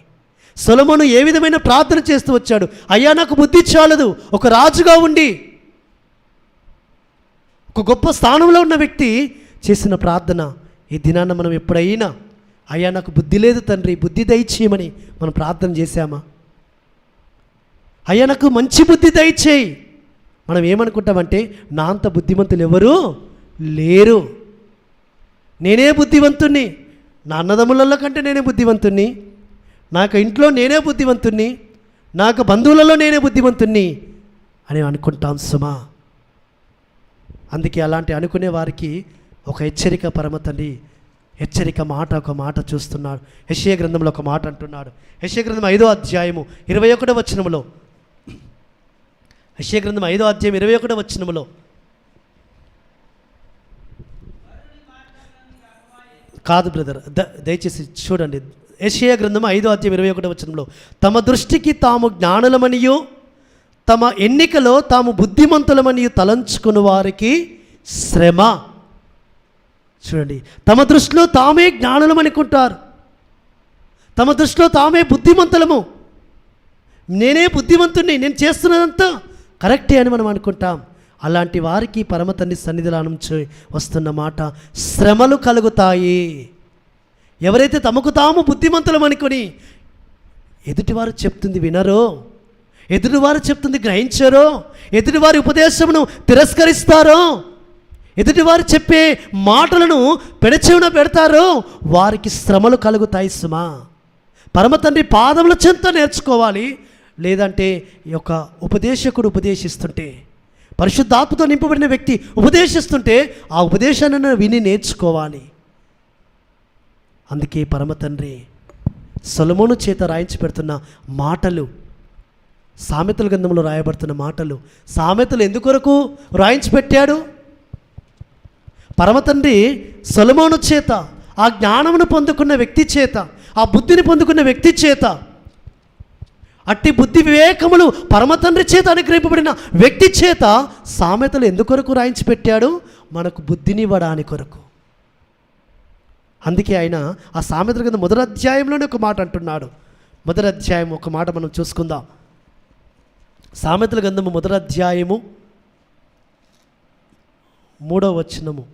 సొలొమోను ఏ విధమైన ప్రార్థన చేస్తూ వచ్చాడు? అయ్యా నాకు బుద్ధి చాలదు. ఒక రాజుగా ఉండి ఒక గొప్ప స్థానంలో ఉన్న వ్యక్తి చేసిన ప్రార్థన. ఈ దినాన మనం ఎప్పుడైనా అయ్యా నాకు బుద్ధి లేదు తండ్రి, బుద్ధి దయచేయమని మనం ప్రార్థన చేశామా? అయ్యా నాకు మంచి బుద్ధి దయచేయి. మనం ఏమనుకుంటామంటే, నా అంత బుద్ధిమంతులు ఎవరు లేరు, నేనే బుద్ధివంతుణ్ణి, నా అన్నదమ్ములలో కంటే నేనే బుద్ధివంతుణ్ణి, నాకు ఇంట్లో నేనే బుద్ధివంతుణ్ణి, నాకు బంధువులలో నేనే బుద్ధివంతుణ్ణి అని అనుకుంటాం సుమా. అందుకే అలాంటి అనుకునే వారికి ఒక హెచ్చరిక పరమ తండ్రి హెచ్చరిక మాట, ఒక మాట చూస్తున్నాడు. యెషయా గ్రంథంలో ఒక మాట అంటున్నాడు. యెషయా గ్రంథం 5వ అధ్యాయము 21వ వచనములో, యెషయా గ్రంథం 5వ అధ్యాయం 21వ వచనములో, కాదు బ్రదర్, దయచేసి చూడండి. యెషయా గ్రంథం 5వ అధ్యాయం 21వ వచనంలో, తమ దృష్టికి తాము జ్ఞానులమనియు తమ ఎన్నికలో తాము బుద్ధిమంతులమనియు తలంచుకుని వారికి శ్రమ. చూడండి, తమ దృష్టిలో తామే జ్ఞానులం అనుకుంటారు, తమ దృష్టిలో తామే బుద్ధిమంతులము, నేనే బుద్ధిమంతుణ్ణి, నేను చేస్తున్నదంతా కరెక్టే అని మనం అనుకుంటాం. అలాంటి వారికి పరమ తండ్రి సన్నిధిలో నుంచి వస్తున్న మాట, శ్రమలు కలుగుతాయి. ఎవరైతే తమకు తాము బుద్ధిమంతులం అనుకొని ఎదుటివారు చెప్తుంది వినరో, ఎదుటివారు చెప్తుంది గ్రహించారో, ఎదుటివారి ఉపదేశమును తిరస్కరిస్తారో, ఎదుటివారు చెప్పే మాటలను పెడచెవిన పెడతారో, వారికి శ్రమలు కలుగుతాయి సుమా. పరమ తండ్రి పాదముల చెంత నేర్చుకోవాలి. లేదంటే ఈ యొక్క ఉపదేశకుడు ఉపదేశిస్తుంటే, పరిశుద్ధాత్మతో నింపబడిన వ్యక్తి ఉపదేశిస్తుంటే ఆ ఉపదేశాన్ని విని నేర్చుకోవాలి. అందుకే పరమ తండ్రి సొలొమోను చేత రాయించి పెడుతున్న మాటలు, సామెతల గ్రంథంలో రాయబడుతున్న మాటలు, సామెతలు ఎందుకొరకు రాయించి పెట్టాడు? పరమ తండ్రి సొలొమోను చేత, ఆ జ్ఞానమును పొందుకున్న వ్యక్తి చేత, ఆ బుద్ధిని పొందుకున్న వ్యక్తి చేత, అట్టి బుద్ధి వివేకములు పరమ తండ్రి చేత అనుగ్రహింపబడిన వ్యక్తి చేత సామెతలు ఎందుకొరకు రాయించి పెట్టాడు? మనకు బుద్ధిని ఇవ్వడానికి కొరకు. అందుకే ఆయన ఆ సామెతల కింద మొదటి అధ్యాయంలోనే ఒక మాట అంటున్నాడు. మొదటి అధ్యాయం ఒక మాట మనం చూసుకుందాం. సామెతల గ్రంథము మొదటి అధ్యాయము 3వ వచనము,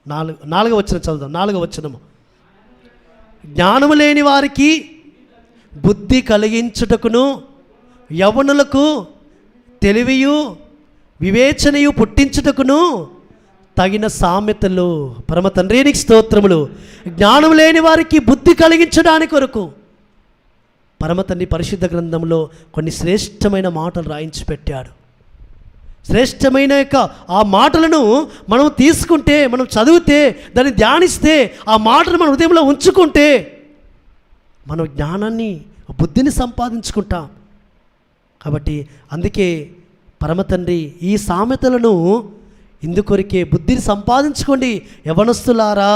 4వ వచనం చదువుదాం. 4వ వచనము, జ్ఞానము లేని వారికి బుద్ధి కలిగించుటకును యవ్వనులకు తెలివియు వివేచనయు పుట్టించుటకును తగిన సామెతలు. పరమ తండ్రికి స్తోత్రములు. జ్ఞానం లేని వారికి బుద్ధి కలిగించడానికి కొరకు పరమ తండ్రి పరిశుద్ధ గ్రంథంలో కొన్ని శ్రేష్టమైన మాటలు రాయించి పెట్టాడు. శ్రేష్టమైన యొక్క ఆ మాటలను మనం తీసుకుంటే, మనం చదివితే, దాన్ని ధ్యానిస్తే, ఆ మాటలు మన హృదయంలో ఉంచుకుంటే మనం జ్ఞానాన్ని, బుద్ధిని సంపాదించుకుంటాం. కాబట్టి అందుకే పరమ తండ్రి ఈ సామెతలను ఇందుకొరికే, బుద్ధిని సంపాదించుకోండి యవనస్తులారా,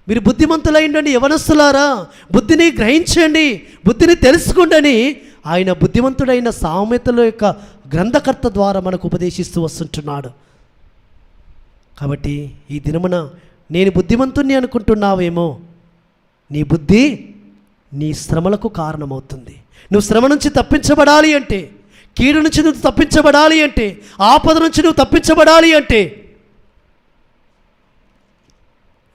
మీరు బుద్ధిమంతులైండండి యవనస్తులారా, బుద్ధిని గ్రహించండి, బుద్ధిని తెలుసుకోండి ఆయన బుద్ధిమంతుడైన సామెతల యొక్క గ్రంథకర్త ద్వారా మనకు ఉపదేశిస్తూ వస్తుంటున్నాడు. కాబట్టి ఈ దినమున నేను బుద్ధిమంతుణ్ణి అనుకుంటున్నావేమో, నీ బుద్ధి నీ శ్రమలకు కారణమవుతుంది. నువ్వు శ్రమ నుంచి తప్పించబడాలి అంటే, కీడు నుంచి నువ్వు తప్పించబడాలి అంటే, ఆపద నుంచి నువ్వు తప్పించబడాలి అంటే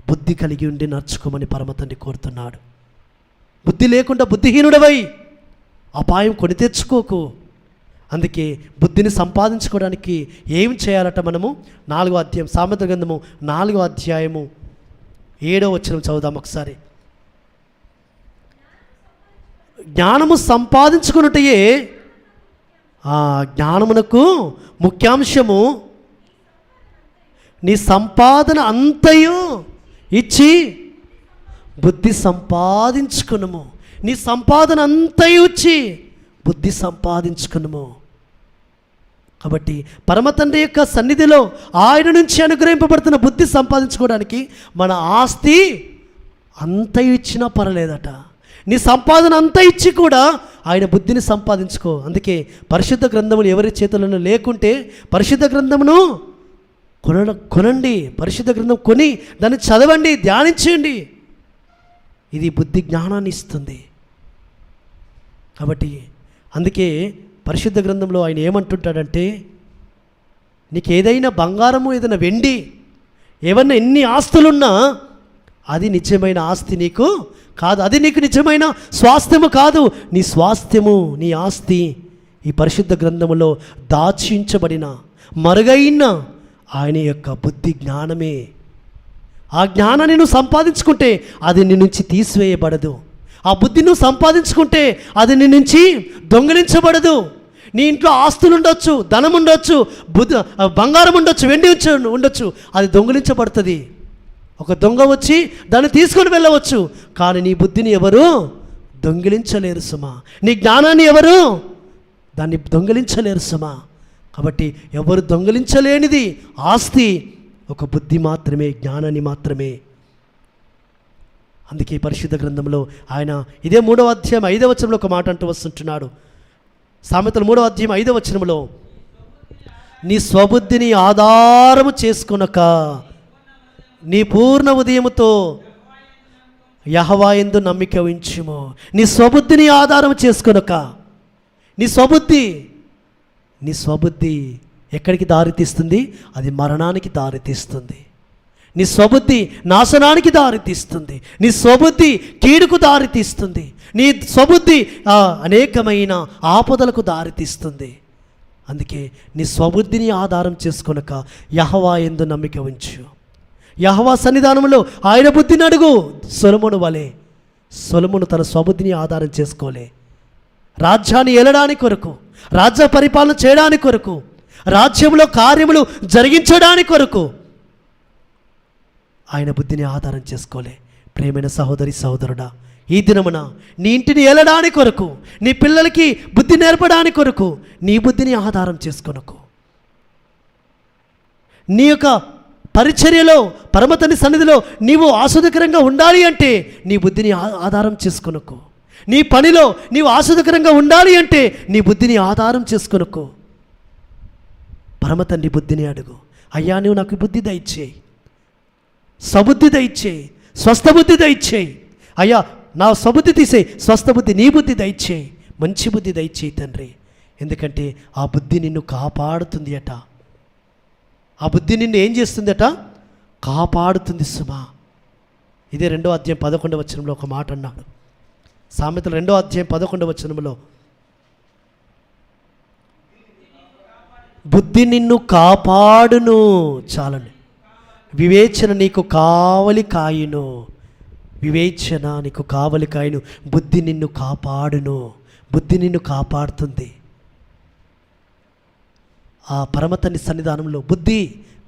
బుద్ధి కలిగి ఉండి నడుచుకోమని పరమతండ్రి కోరుతున్నాడు. బుద్ధి లేకుండా బుద్ధిహీనుడవై అపాయం కొని తెచ్చుకోకు. అందుకే బుద్ధిని సంపాదించుకోవడానికి ఏం చేయాలట? మనము 4వ అధ్యాయం, సామెతల గ్రంథము 4వ అధ్యాయము 7వ వచనం చదువుదాం ఒకసారి. జ్ఞానము సంపాదించుకున్నటయే ఆ జ్ఞానమునకు ముఖ్యాంశము. నీ సంపాదన అంతయు ఇచ్చి బుద్ధి సంపాదించుకునుము. నీ సంపాదన అంతయు ఇచ్చి బుద్ధి సంపాదించుకునుము. కాబట్టి పరమతండ్రి యొక్క సన్నిధిలో ఆయన నుంచి అనుగ్రహింపబడుతున్న బుద్ధి సంపాదించుకోవడానికి మన ఆస్తి అంత ఇచ్చినా పర్లేదట. నీ సంపాదన అంతా ఇచ్చి కూడా ఆయన బుద్ధిని సంపాదించుకో. అందుకే పరిశుద్ధ గ్రంథములు ఎవరి చేతులను లేకుంటే పరిశుద్ధ గ్రంథమును కొనండి. పరిశుద్ధ గ్రంథం కొని దాన్ని చదవండి, ధ్యానించండి. ఇది బుద్ధి జ్ఞానాన్ని ఇస్తుంది. కాబట్టి అందుకే పరిశుద్ధ గ్రంథంలో ఆయన ఏమంటుంటాడంటే, నీకు ఏదైనా బంగారము, ఏదైనా వెండి, ఏమన్నా ఎన్ని ఆస్తులున్నా అది నిజమైన ఆస్తి నీకు కాదు. అది నీకు నిజమైన స్వాస్థ్యము కాదు. నీ స్వాస్థ్యము, నీ ఆస్తి ఈ పరిశుద్ధ గ్రంథములో దాచించబడిన మరుగైన ఆయన యొక్క బుద్ధి జ్ఞానమే. ఆ జ్ఞానాన్ని నువ్వు సంపాదించుకుంటే అది నీ నుంచి తీసివేయబడదు. ఆ బుద్ధి నువ్వు సంపాదించుకుంటే అది నీ నుంచి దొంగిలించబడదు. నీ ఇంట్లో ఆస్తులు ఉండొచ్చు, ధనం ఉండొచ్చు, బంగారం ఉండొచ్చు, వెండి ఉండొచ్చు, అది దొంగిలించబడుతుంది. ఒక దొంగ వచ్చి దాన్ని తీసుకొని వెళ్ళవచ్చు, కానీ నీ బుద్ధిని ఎవరు దొంగిలించలేరు సుమా. నీ జ్ఞానాన్ని ఎవరు దాన్ని దొంగిలించలేరు సుమా. కాబట్టి ఎవరు దొంగిలించలేనిది ఆస్తి ఒక బుద్ధి మాత్రమే, జ్ఞానాన్ని మాత్రమే. అందుకే పరిశుద్ధ గ్రంథంలో ఆయన ఇదే 3వ అధ్యాయం 5వ వచనంలో ఒక మాట అంటూ వస్తుంటున్నాడు. సామెతలు 3వ అధ్యాయం 5వ వచనంలో, నీ స్వబుద్ధిని ఆధారము చేసుకొనక నీ పూర్ణ ఉదయముతో యెహోవా యందు నమ్మిక ఉంచుము. నీ స్వబుద్ధిని ఆధారం చేసుకొనక. నీ స్వబుద్ధి ఎక్కడికి దారితీస్తుంది? అది మరణానికి దారితీస్తుంది. నీ స్వబుద్ధి నాశనానికి దారితీస్తుంది. నీ స్వబుద్ధి కీడుకు దారితీస్తుంది. నీ స్వబుద్ధి అనేకమైన ఆపదలకు దారితీస్తుంది. అందుకే నీ స్వబుద్ధిని ఆధారం చేసుకొనక యెహోవా యందు నమ్మిక ఉంచు. యెహోవా సన్నిధానంలో ఆయన బుద్ధిని అడుగు. సొలొమోను వలె సొలొమోను తన స్వబుద్ధిని ఆధారం చేసుకోలే. రాజ్యాన్ని ఏలడానికి కొరకు, రాజ్య పరిపాలన చేయడానికి కొరకు, రాజ్యంలో కార్యములు జరిగించడానికి కొరకు ఆయన బుద్ధిని ఆధారం చేసుకోలే. ప్రియమైన సహోదరి సహోదరుడా, ఈ దినమున నీ ఇంటిని ఏలడానికి కొరకు, నీ పిల్లలకి బుద్ధి నేర్పడానికి కొరకు నీ బుద్ధిని ఆధారం చేసుకొనకు. నీ యొక్క పరిచర్యలో, పరమతండ్రి సన్నిధిలో నీవు ఆస్వాదకరంగా ఉండాలి అంటే నీ బుద్ధిని ఆధారం చేసుకొనకు. నీ పనిలో నీవు ఆస్వాదకరంగా ఉండాలి అంటే నీ బుద్ధిని ఆధారం చేసుకొనకు. పరమతండ్రి బుద్ధిని అడుగు. అయ్యా, నువ్వు నాకు బుద్ధి దయచేయి, సబుద్ధి దయచేయి, స్వస్థ బుద్ధి దయచేయి. అయ్యా, నా సబుద్ధి తీసేయి, స్వస్థ బుద్ధి నీ బుద్ధి దయచేయి, మంచి బుద్ధి దయచేయి తండ్రి. ఎందుకంటే ఆ బుద్ధి నిన్ను కాపాడుతుంది అట. ఆ బుద్ధి నిన్ను ఏం చేస్తుంది అట? కాపాడుతుంది సుమా. ఇదే 2వ అధ్యాయం 11వ వచనంలో ఒక మాట అన్నాడు. సామెతలు 2వ అధ్యాయం 11వ వచనంలో, బుద్ధి నిన్ను కాపాడును. చాలండి. వివేచన నీకు కావలి కాయును. వివేచన నీకు కావలి కాయును. బుద్ధి నిన్ను కాపాడును. బుద్ధి నిన్ను కాపాడుతుంది. ఆ పరమతండ్రి సన్నిధానంలో బుద్ధి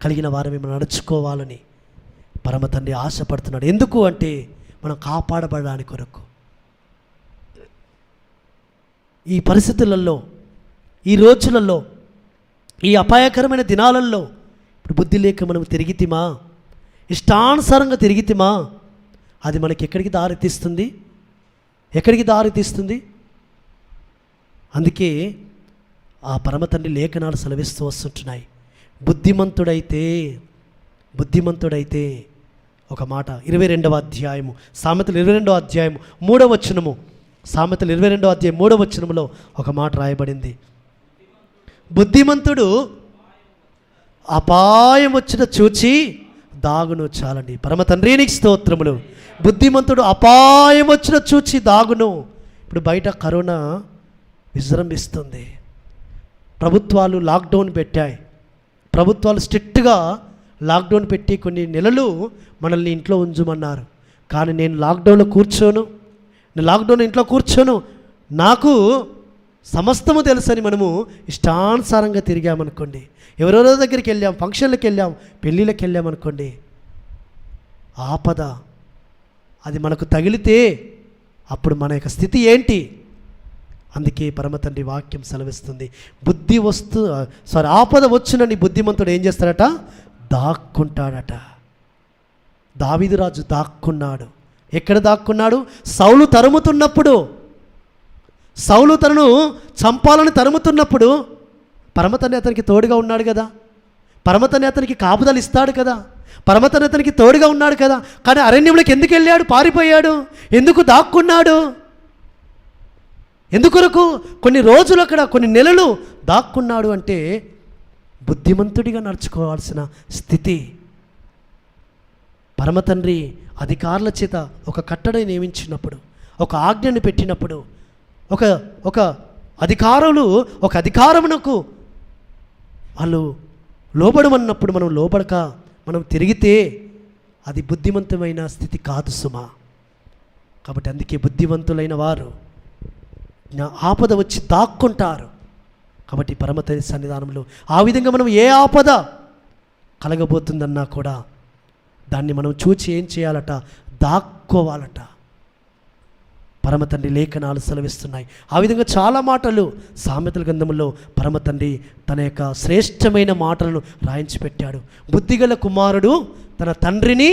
కలిగిన వారమే మనం నడుచుకోవాలని పరమతండ్రి ఆశపడుతున్నాడు. ఎందుకు అంటే మనం కాపాడబడడానికి కొరకు. ఈ పరిస్థితులలో, ఈ రోజులలో, ఈ అపాయకరమైన దినాలలో ఇప్పుడు బుద్ధి లేక మనం తిరిగితిమా, ఇష్టానుసారంగా తిరిగితిమా, అది మనకి ఎక్కడికి దారితీస్తుంది? ఎక్కడికి దారితీస్తుంది? అందుకే ఆ పరమతండ్రి లేఖనాలు సెలవిస్తూ వస్తుంటున్నాయి. బుద్ధిమంతుడైతే ఒక మాట 22వ అధ్యాయము, సామెతలు 22వ అధ్యాయము 3వ వచనము, సామెతలు 22వ అధ్యాయం 3వ వచనములో ఒక మాట రాయబడింది. బుద్ధిమంతుడు అపాయం వచ్చిన చూచి దాగును. చాలండి. పరమ తండ్రి నీకు స్తోత్రములు. బుద్ధిమంతుడు అపాయం వచ్చిన చూచి దాగును. ఇప్పుడు బయట కరోనా విజృంభిస్తుంది. ప్రభుత్వాలు లాక్డౌన్ పెట్టాయి. ప్రభుత్వాలు స్ట్రిక్ట్గా లాక్డౌన్ పెట్టి కొన్ని నెలలు మనల్ని ఇంట్లో ఉంచమన్నారు. కానీ నేను లాక్డౌన్లో కూర్చోను, నేను లాక్డౌన్ ఇంట్లో కూర్చోను, నాకు సమస్తము తెలుసని మనము ఇష్టానుసారంగా తిరిగామనుకోండి, ఎవరెవరో దగ్గరికి వెళ్ళాం, ఫంక్షన్లకు వెళ్ళాం, పెళ్ళిళ్ళకి వెళ్ళామనుకోండి, ఆపద అది మనకు తగిలితే అప్పుడు మన యొక్క స్థితి ఏంటి? అందుకే పరమ తండ్రి వాక్యం సెలవిస్తుంది, ఆపద వచ్చునని బుద్ధిమంతుడు ఏం చేస్తాడట? దాక్కుంటాడట. దావీదు రాజు దాక్కున్నాడు. ఎక్కడ దాక్కున్నాడు? సౌలు తరుముతున్నప్పుడు, సౌలు తనను చంపాలని తరుముతున్నప్పుడు పరమతండ్రి అతనికి తోడుగా ఉన్నాడు కదా, పరమతండ్రి అతనికి కాపుదలు ఇస్తాడు కదా, పరమతండ్రి అతనికి తోడుగా ఉన్నాడు కదా. కానీ అరణ్యంలోకి ఎందుకు వెళ్ళాడు? పారిపోయాడు. ఎందుకు దాక్కున్నాడు? ఎందుకొరకు? కొన్ని రోజులు అక్కడ, కొన్ని నెలలు దాక్కున్నాడు అంటే బుద్ధిమంతుడిగా నడుచుకోవాల్సిన స్థితి. పరమతండ్రి అధికారుల చేత ఒక కట్టడని నియమించినప్పుడు, ఒక ఆజ్ఞను పెట్టినప్పుడు, ఒక అధికారులు ఒక అధికారమునకు వాళ్ళు లోబడమన్నప్పుడు మనం లోబడక మనం తిరిగితే అది బుద్ధిమంతమైన స్థితి కాదు సుమా. కాబట్టి అందుకే బుద్ధిమంతులైన వారు ఆపద వచ్చి దాక్కుంటారు. కాబట్టి పరమతండ్రి సన్నిధానంలో ఆ విధంగా మనం ఏ ఆపద కలగబోతుందన్నా కూడా దాన్ని మనం చూచి ఏం చేయాలట? దాక్కోవాలట. పరమతండ్రి లేఖనాలు సెలవిస్తున్నాయి. ఆ విధంగా చాలా మాటలు సామెతల గ్రంథంలో పరమతండ్రి తన యొక్క శ్రేష్టమైన మాటలను రాయించి పెట్టాడు. బుద్ధిగల కుమారుడు తన తండ్రిని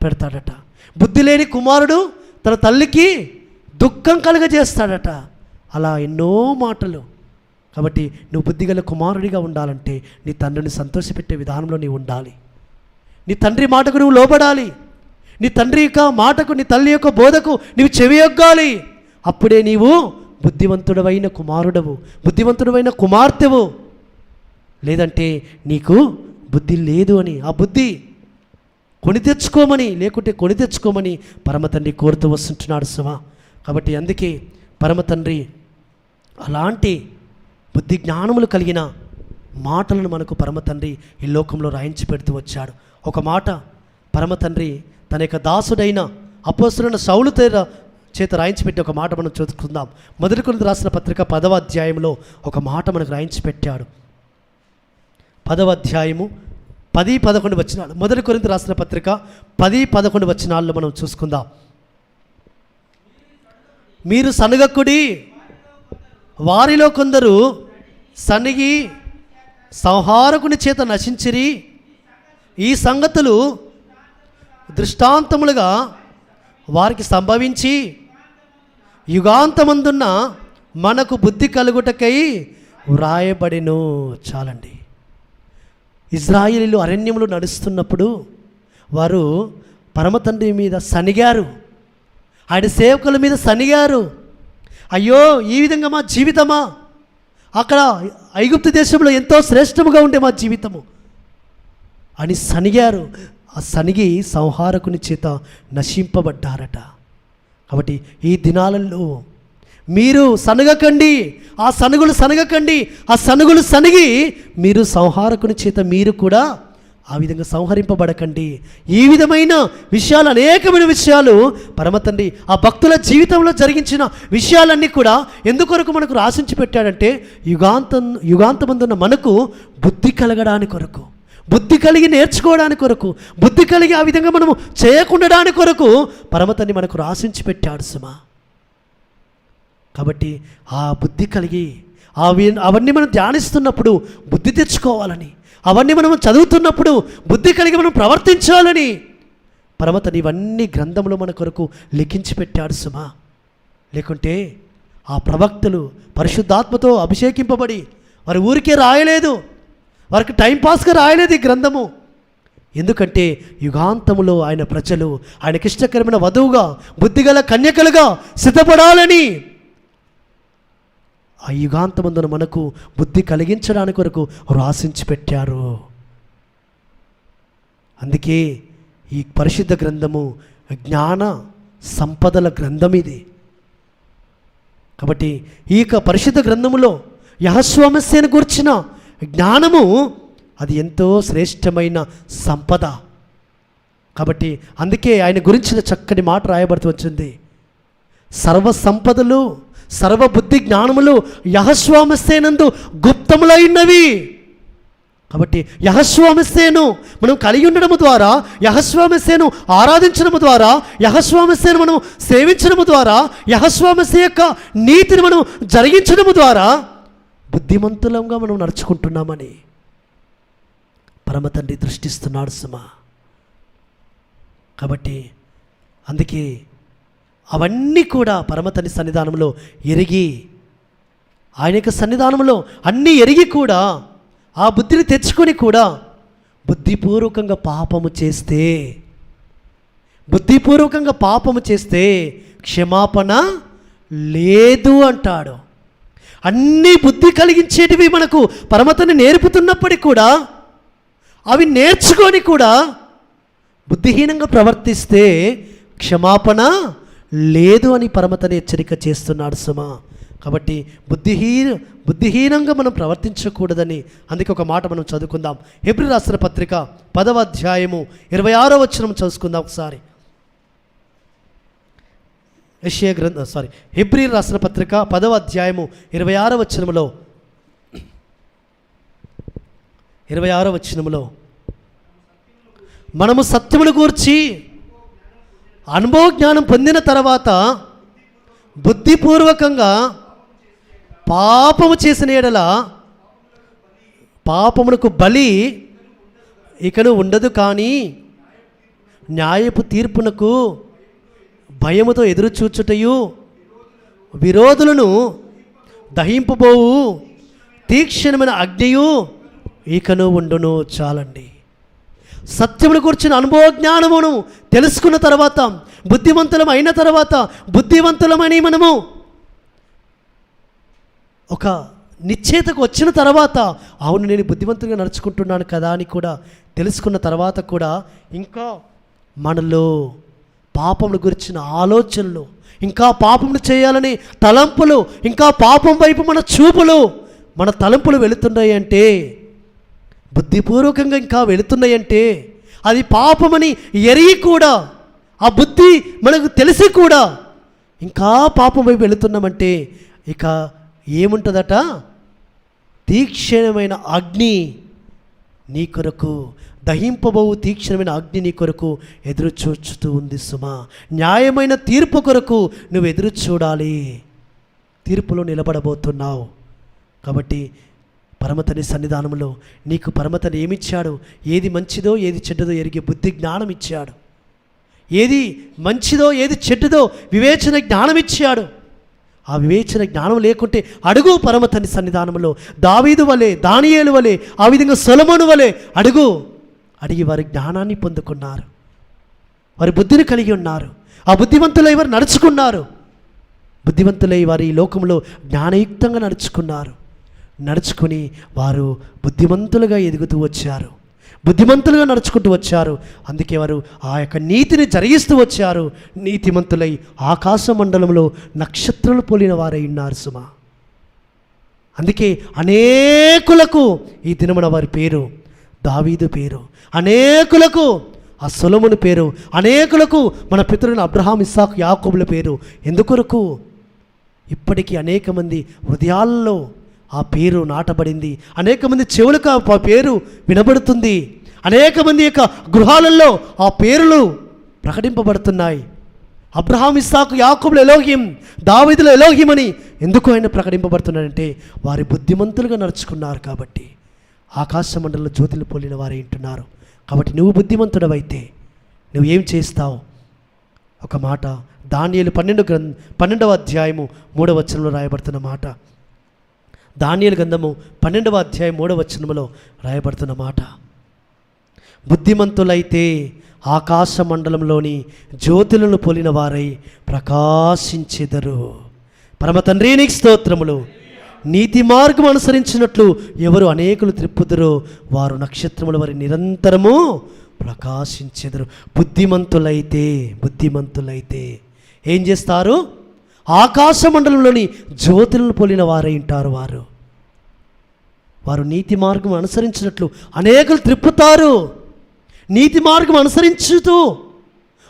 పెడతాడట. బుద్ధి లేని కుమారుడు తన తల్లికి దుఃఖం కలుగజేస్తాడట. అలా ఎన్నో మాటలు. కాబట్టి నువ్వు బుద్ధిగల కుమారుడిగా ఉండాలంటే నీ తండ్రిని సంతోషపెట్టే విధానంలో నీవు ఉండాలి. నీ తండ్రి మాటకు నువ్వు లోబడాలి. నీ తండ్రి యొక్క మాటకు, నీ తల్లి యొక్క బోధకు నీవు చెవియొగ్గాలి. అప్పుడే నీవు బుద్ధివంతుడవైన కుమారుడవు, బుద్ధివంతుడవైన కుమార్తెవు. లేదంటే నీకు బుద్ధి లేదు అని, ఆ బుద్ధి కొని తెచ్చుకోమని పరమతండ్రి కోరుతూ వస్తుంటున్నాడు సుమా. కాబట్టి అందుకే పరమతండ్రి అలాంటి బుద్ధి జ్ఞానములు కలిగిన మాటలను మనకు పరమతండ్రి ఈ లోకంలో రాయించి పెడుతూ వచ్చాడు. ఒక మాట పరమతండ్రి తన యొక్క దాసుడైన అపోస్తలుడైన సౌలు చేత రాయించి పెట్టి ఒక మాట మనం చూసుకుందాం. మొదటి కొరింథీయులకు రాసిన పత్రిక 10వ అధ్యాయంలో ఒక మాట మనకు రాయించి పెట్టాడు. 10వ అధ్యాయము 10-11 వచనాలు. మొదటి కొరింథీయులకు రాసిన పత్రిక 10-11 వచనాల్లో మనం చూసుకుందాం. మీరు సనగకుడి, వారిలో కొందరు సనిగి సంహారకుని చేత నశించిరి. ఈ సంగతులు దృష్టాంతములుగా వారికి సంభవించి యుగాంతమందున్న మనకు బుద్ధి కలుగుటకై వ్రాయబడిను. చాలండి. ఇజ్రాయేలీలు అరణ్యములు నడుస్తున్నప్పుడు వారు పరమతండ్రి మీద సనిగారు, ఆయన సేవకుల మీద సనిగారు. అయ్యో, ఈ విధంగా మా జీవితమా? అక్కడ ఐగుప్తు దేశంలో ఎంతో శ్రేష్టముగా ఉండే మా జీవితము అని సనిగారు. ఆ సనిగి సంహారకుని చేత నశింపబడ్డారట. కాబట్టి ఈ దినాలలో మీరు సనగకండి, ఆ సనుగులు సనగకండి. ఆ సనుగులు సనిగి మీరు సంహారకుని చేత మీరు కూడా ఆ విధంగా సంహరింపబడకండి. ఈ విధమైన విషయాలు, అనేకమైన విషయాలు పరమతండ్రి ఆ భక్తుల జీవితంలో జరిగించిన విషయాలన్నీ కూడా ఎందుకొరకు మనకు రాసించి పెట్టాడంటే యుగాంతమందున్న మనకు బుద్ధి కలగడానికి కొరకు, బుద్ధి కలిగి నేర్చుకోవడానికి కొరకు, బుద్ధి కలిగి ఆ విధంగా మనము చేయకుండడానికి కొరకు పరమతండ్రి మనకు రాసించి పెట్టాడు సుమా. కాబట్టి ఆ బుద్ధి కలిగి అవన్నీ మనం ధ్యానిస్తున్నప్పుడు బుద్ధి తెచ్చుకోవాలని, అవన్నీ మనం చదువుతున్నప్పుడు బుద్ధి కలిగి మనం ప్రవర్తించాలని పరమతండ్రి ఇవన్నీ గ్రంథంలో మన కొరకు లిఖించి పెట్టాడు సుమా. లేకుంటే ఆ ప్రవక్తలు పరిశుద్ధాత్మతో అభిషేకింపబడి వారి ఊరికే రాయలేదు, వారికి టైంపాస్గా రాయలేదు ఈ గ్రంథము. ఎందుకంటే యుగాంతములో ఆయన ప్రజలు ఆయనకి ఇష్టకరమైన వధువుగా, బుద్ధిగల కన్యకలుగా సిద్ధపడాలని ఆ యుగాంతమందున మనకు బుద్ధి కలిగించడానికి వరకు రాసించి పెట్టారు. అందుకే ఈ పరిశుద్ధ గ్రంథము జ్ఞాన సంపదల గ్రంథం ఇది. కాబట్టి ఈ యొక్క పరిశుద్ధ గ్రంథములో యెహోవాను గురించిన జ్ఞానము అది ఎంతో శ్రేష్టమైన సంపద. కాబట్టి అందుకే ఆయన గురించిన చక్కని మాట రాయబడుతూ వచ్చింది. సర్వ సంపదలు సర్వ బుద్ధి జ్ఞానములు యెహోవానందు గుప్తములైనవి. కాబట్టి యెహోవాను మనం కలిగి ఉండడము ద్వారా, యెహోవాను ఆరాధించడము ద్వారా, యెహోవాను మనం సేవించడము ద్వారా, యెహోవా యొక్క నీతిని మనం జరిగించడము ద్వారా బుద్ధిమంతులంగా మనం నడుచుకుంటున్నామని పరమతండ్రి దృష్టిస్తున్నాడు సుమా. కాబట్టి అందుకే అవన్నీ కూడా పరమతండ్రి సన్నిధానంలో ఎరిగి, ఆయన యొక్క సన్నిధానంలో అన్నీ ఎరిగి కూడా ఆ బుద్ధిని తెచ్చుకొని కూడా బుద్ధిపూర్వకంగా పాపము చేస్తే క్షమాపణ లేదు అంటాడు. అన్నీ బుద్ధి కలిగించేటివి మనకు పరమతండ్రి నేర్పుతున్నప్పటికీ కూడా అవి నేర్చుకొని కూడా బుద్ధిహీనంగా ప్రవర్తిస్తే క్షమాపణ లేదు అని పరమతండ్రి హెచ్చరిక చేస్తున్నాడు సుమా. కాబట్టి బుద్ధిహీనంగా మనం ప్రవర్తించకూడదని అందుకే ఒక మాట మనం చదువుకుందాం. హెబ్రీ రాసిన పత్రిక 10వ అధ్యాయము 26వ వచనం చదువుకుందాం ఒకసారి. హెబ్రీ రాసిన పత్రిక 10వ అధ్యాయము 26వ వచనములో 26వ వచనములో మనము సత్యమును గూర్చి అనుభవ జ్ఞానం పొందిన తర్వాత బుద్ధిపూర్వకంగా పాపము చేసిన ఎడల పాపమునకు బలి ఇకను ఉండదు, కానీ న్యాయపు తీర్పునకు భయముతో ఎదురు చూచుటయు విరోధులను దహింపబోవు తీక్షణమైన అగ్నియు ఇకను ఉండును. చాలండి. సత్యమును కూర్చున్న అనుభవ జ్ఞానమును తెలుసుకున్న తర్వాత, బుద్ధిమంతులం అయిన తర్వాత, బుద్ధివంతులమని మనము ఒక నిశ్చేతకు వచ్చిన తర్వాత, అవును నేను బుద్ధిమంతులుగా నడుచుకుంటున్నాను కదా అని కూడా తెలుసుకున్న తర్వాత కూడా ఇంకా మనలో పాపమును గురించిన ఆలోచనలు, ఇంకా పాపమును చేయాలని తలంపులు, ఇంకా పాపం వైపు మన చూపులు, మన తలంపులు వెళుతున్నాయి అంటే, బుద్ధిపూర్వకంగా ఇంకా వెళుతున్నాయంటే అది పాపమని ఎరిగి కూడా, ఆ బుద్ధి మనకు తెలిసి కూడా ఇంకా పాపం వైపు వెళుతున్నామంటే ఇక ఏముంటుందట? తీక్షణమైన అగ్ని నీ కొరకు, దహింపబోవు తీక్షణమైన అగ్ని నీ కొరకు ఎదురు చూచుతూ ఉంది సుమా. న్యాయమైన తీర్పు కొరకు నువ్వు ఎదురు చూడాలి. తీర్పులో నిలబడబోతున్నావు. కాబట్టి పరమతండ్రి సన్నిధానంలో నీకు పరమతండ్రి ఏమిచ్చాడు? ఏది మంచిదో ఏది చెడ్డదో ఎరిగే బుద్ధి జ్ఞానం ఇచ్చాడు. ఏది మంచిదో ఏది చెడ్డదో వివేచన జ్ఞానం ఇచ్చాడు. ఆ వివేచన జ్ఞానం లేకుంటే అడుగు పరమతండ్రి సన్నిధానంలో. దావీదు వలె, దానియేలు వలె, ఆ విధంగా సొలొమోను వలె అడిగి వారి జ్ఞానాన్ని పొందుకున్నారు. వారి బుద్ధిని కలిగి ఉన్నారు. ఆ బుద్ధివంతులై వారు నడుచుకున్నారు. బుద్ధివంతులై వారు ఈ లోకంలో జ్ఞానయుక్తంగా నడుచుకుని వారు బుద్ధిమంతులుగా ఎదుగుతూ వచ్చారు, బుద్ధిమంతులుగా నడుచుకుంటూ వచ్చారు. అందుకే వారు ఆ యొక్క నీతిని జరిగిస్తూ వచ్చారు. నీతిమంతులై ఆకాశ మండలంలో నక్షత్రాలు పోలిన వారై ఉన్నారు సుమా. అందుకే అనేకులకు ఈ దినమున వారి పేరు దావీదు పేరు, అనేకులకు ఆ సొలొమోను పేరు, అనేకులకు మన పితరులైన అబ్రహాం, ఇస్సాకు, యాకోబుల పేరు. ఎందుకొరకు? ఇప్పటికీ అనేక మంది హృదయాల్లో ఆ పేరు నాటబడింది. అనేక మంది చెవులకు ఆ పేరు వినబడుతుంది. అనేక మంది యొక్క గృహాలలో ఆ పేర్లు ప్రకటింపబడుతున్నాయి. అబ్రహాం, ఇస్సాకు, యాకోబుల ఎలోహిం, దావీదుల ఎలోహిం అని ఎందుకు ఆయన ప్రకటింపబడుతున్నాడంటే వారి బుద్ధిమంతులుగా నడుచుకున్నారు కాబట్టి. ఆకాశ మండలంలో జ్యోతులు పోలిన వారే వింటున్నారు. కాబట్టి నువ్వు బుద్ధిమంతుడవైతే నువ్వు ఏం చేస్తావు? ఒక మాట దానియేలు 12వ అధ్యాయము 3వ వచనంలో రాయబడుతున్న మాట. దానియేలు గ్రంథము 12వ అధ్యాయం 3వ వచనములో రాయబడుతున్న మాట. బుద్ధిమంతులైతే ఆకాశ మండలంలోని జ్యోతులను పోలిన వారై ప్రకాశించెదరు. పరమ తండ్రి నీకు స్తోత్రములు. నీతి మార్గం అనుసరించినట్లు ఎవరు అనేకులు త్రిప్పుదురో వారు నక్షత్రముల వారి నిరంతరము ప్రకాశించెదరు. బుద్ధిమంతులైతే ఏం చేస్తారు? ఆకాశ మండలంలోని జ్యోతులను పోలిన వారై ఉంటారు. వారు నీతి మార్గం అనుసరించినట్లు అనేకులు త్రిప్పుతారు. నీతి మార్గం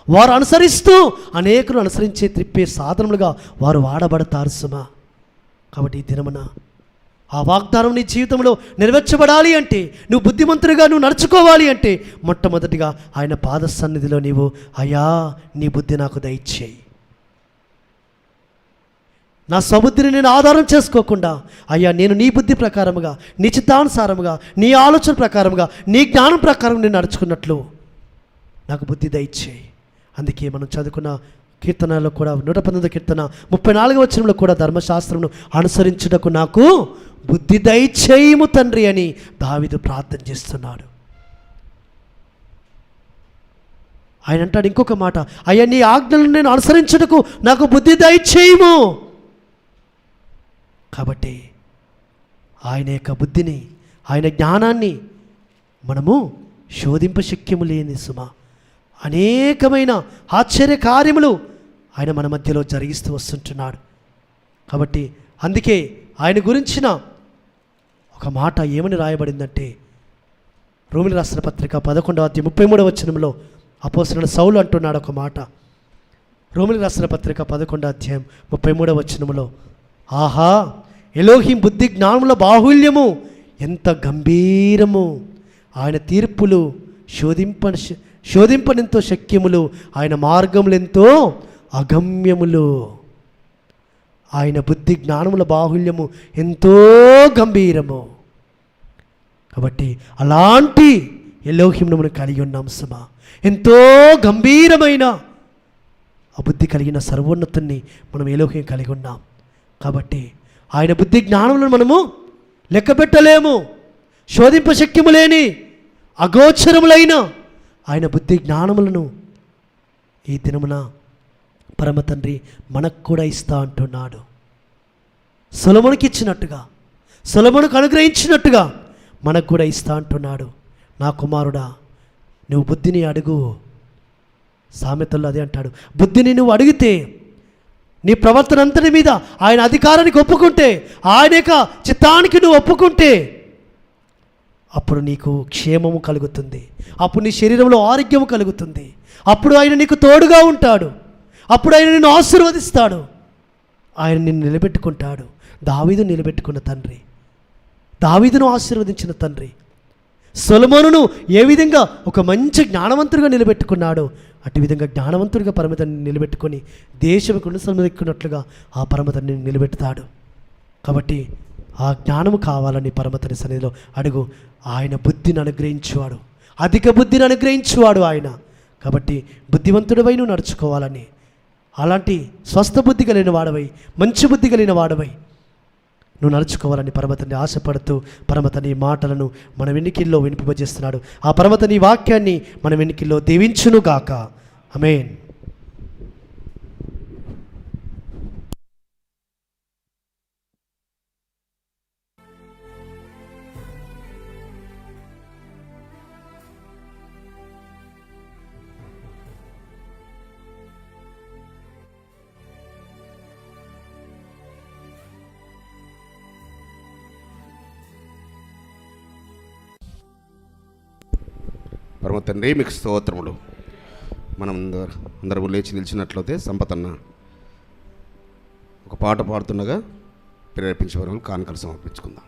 వారు అనుసరిస్తూ అనేకులు అనుసరించే త్రిప్పే సాధనములుగా వారు వాడబడతారు సుమా. కాబట్టి ఈ దినమున ఆ వాగ్దానం నీ జీవితంలో నెరవేర్చబడాలి అంటే, నువ్వు బుద్ధిమంతుడిగా నువ్వు నడుచుకోవాలి అంటే, మొట్టమొదటిగా ఆయన పాద సన్నిధిలో నీవు అయ్యా నీ బుద్ధి నాకు దయచేయి, నా స్వబుద్ధిని నేను ఆధారం చేసుకోకుండా అయ్యా నేను నీ బుద్ధి ప్రకారముగా, నీ చిత్తానుసారముగా, నీ ఆలోచన ప్రకారముగా, నీ జ్ఞానం ప్రకారం నేను నడుచుకున్నట్లు నాకు బుద్ధి దయచేయి. అందుకే మనం చదువుకున్న కీర్తనలో కూడా 119 కీర్తన 34వ వచనంలో కూడా ధర్మశాస్త్రమును అనుసరించుటకు నాకు బుద్ధి దయచేయము తండ్రి అని దావీదు ప్రార్థన చేస్తున్నాడు. ఆయన అంటాడు ఇంకొక మాట, అయ్యా నీ ఆజ్ఞలను నేను అనుసరించుటకు నాకు బుద్ధి దయచేయము. కాబట్టి ఆయన యొక్క బుద్ధిని, ఆయన జ్ఞానాన్ని మనము శోధింపశక్యము లేని సుమా. అనేకమైన ఆశ్చర్య కార్యములు ఆయన మన మధ్యలో జరిగిస్తూ వస్తుంటున్నాడు. కాబట్టి అందుకే ఆయన గురించిన ఒక మాట ఏమని రాయబడిందంటే, రోమిలి రాసిన పత్రిక 11వ అధ్యాయం 33వ వచనంలో అపోస్తలుడైన సౌలు అంటున్నాడు ఒక మాట. రోమిలి రాసిన పత్రిక 11వ అధ్యాయం 33వ వచనంలో, ఆహా ఎలోహిం బుద్ధి జ్ఞానముల బాహుల్యము ఎంత గంభీరము, ఆయన తీర్పులు శోధింపనెంతో శక్యములు, ఆయన మార్గములెంతో అగమ్యములు. ఆయన బుద్ధి జ్ఞానముల బాహుల్యము ఎంతో గంభీరము. కాబట్టి అలాంటి ఎలోహింను మనం కలిగి ఉన్నాం సుమా. ఎంతో గంభీరమైన ఆ బుద్ధి కలిగిన సర్వోన్నతుణ్ణి మనం ఎలోహిం కలిగి ఉన్నాం. కాబట్టి ఆయన బుద్ధి జ్ఞానములను మనము లెక్క పెట్టలేము. శోధింపశక్యము లేని అగోచరములైన ఆయన బుద్ధి జ్ఞానములను ఈ దినమున పరమ తండ్రి మనకు కూడా ఇస్తా అంటున్నాడు. సొలొమోనుకి ఇచ్చినట్టుగా, సొలొమోనుకు అనుగ్రహించినట్టుగా మనకు కూడా ఇస్తా అంటున్నాడు. నా కుమారుడా నువ్వు బుద్ధిని అడుగు. సామెతల్లో అదే అంటాడు, బుద్ధిని నువ్వు అడిగితే, నీ ప్రవర్తన అంతటి మీద ఆయన అధికారానికి ఒప్పుకుంటే, ఆయన యొక్క చిత్తానికి నువ్వు ఒప్పుకుంటే, అప్పుడు నీకు క్షేమము కలుగుతుంది. అప్పుడు నీ శరీరంలో ఆరోగ్యము కలుగుతుంది. అప్పుడు ఆయన నీకు తోడుగా ఉంటాడు. అప్పుడు ఆయన నిన్ను ఆశీర్వదిస్తాడు. ఆయన నిన్ను నిలబెట్టుకుంటాడు. దావీదు నిలబెట్టుకున్న తండ్రి, దావీదును ఆశీర్వదించిన తండ్రి సొలొమోనును ఏ విధంగా ఒక మంచి జ్ఞానవంతుడిగా నిలబెట్టుకున్నాడో, అటు విధంగా జ్ఞానవంతుడిగా పరమతండ్రిని నిలబెట్టుకొని దేశం కొనసాగుతున్నట్లుగా ఆ పరమతండ్రిని నిలబెడతాడు. కాబట్టి ఆ జ్ఞానము కావాలని పరమతండ్రి సన్నిధిలో అడుగు. ఆయన బుద్ధిని అనుగ్రహించువాడు, అధిక బుద్ధిని అనుగ్రహించువాడు ఆయన. కాబట్టి బుద్ధివంతుడివై నువ్వు నడుచుకోవాలని, అలాంటి స్వస్థ బుద్ధి కలిగిన వాడవై, మంచి బుద్ధి కలిగిన వాడవై నువ్వు నడుచుకోవాలని పరమతండ్రి ఆశపడుతూ పరమతండ్రి మాటలను మన వెన్నికిల్లో వినిపింపజేస్తున్నాడు. ఆ పరమతండ్రి వాక్యాన్ని మన వెన్నికిల్లో దీవించునుగాక. ఆమేన్. పరమ తండ్రి మీకు స్తోత్రములు. మనం అందరూ లేచి నిలిచినట్లయితే సంపతన్న ఒక పాట పాడుతుండగా ప్రేరేపించే వరకు కానుకలు సమర్పించుకుందాం.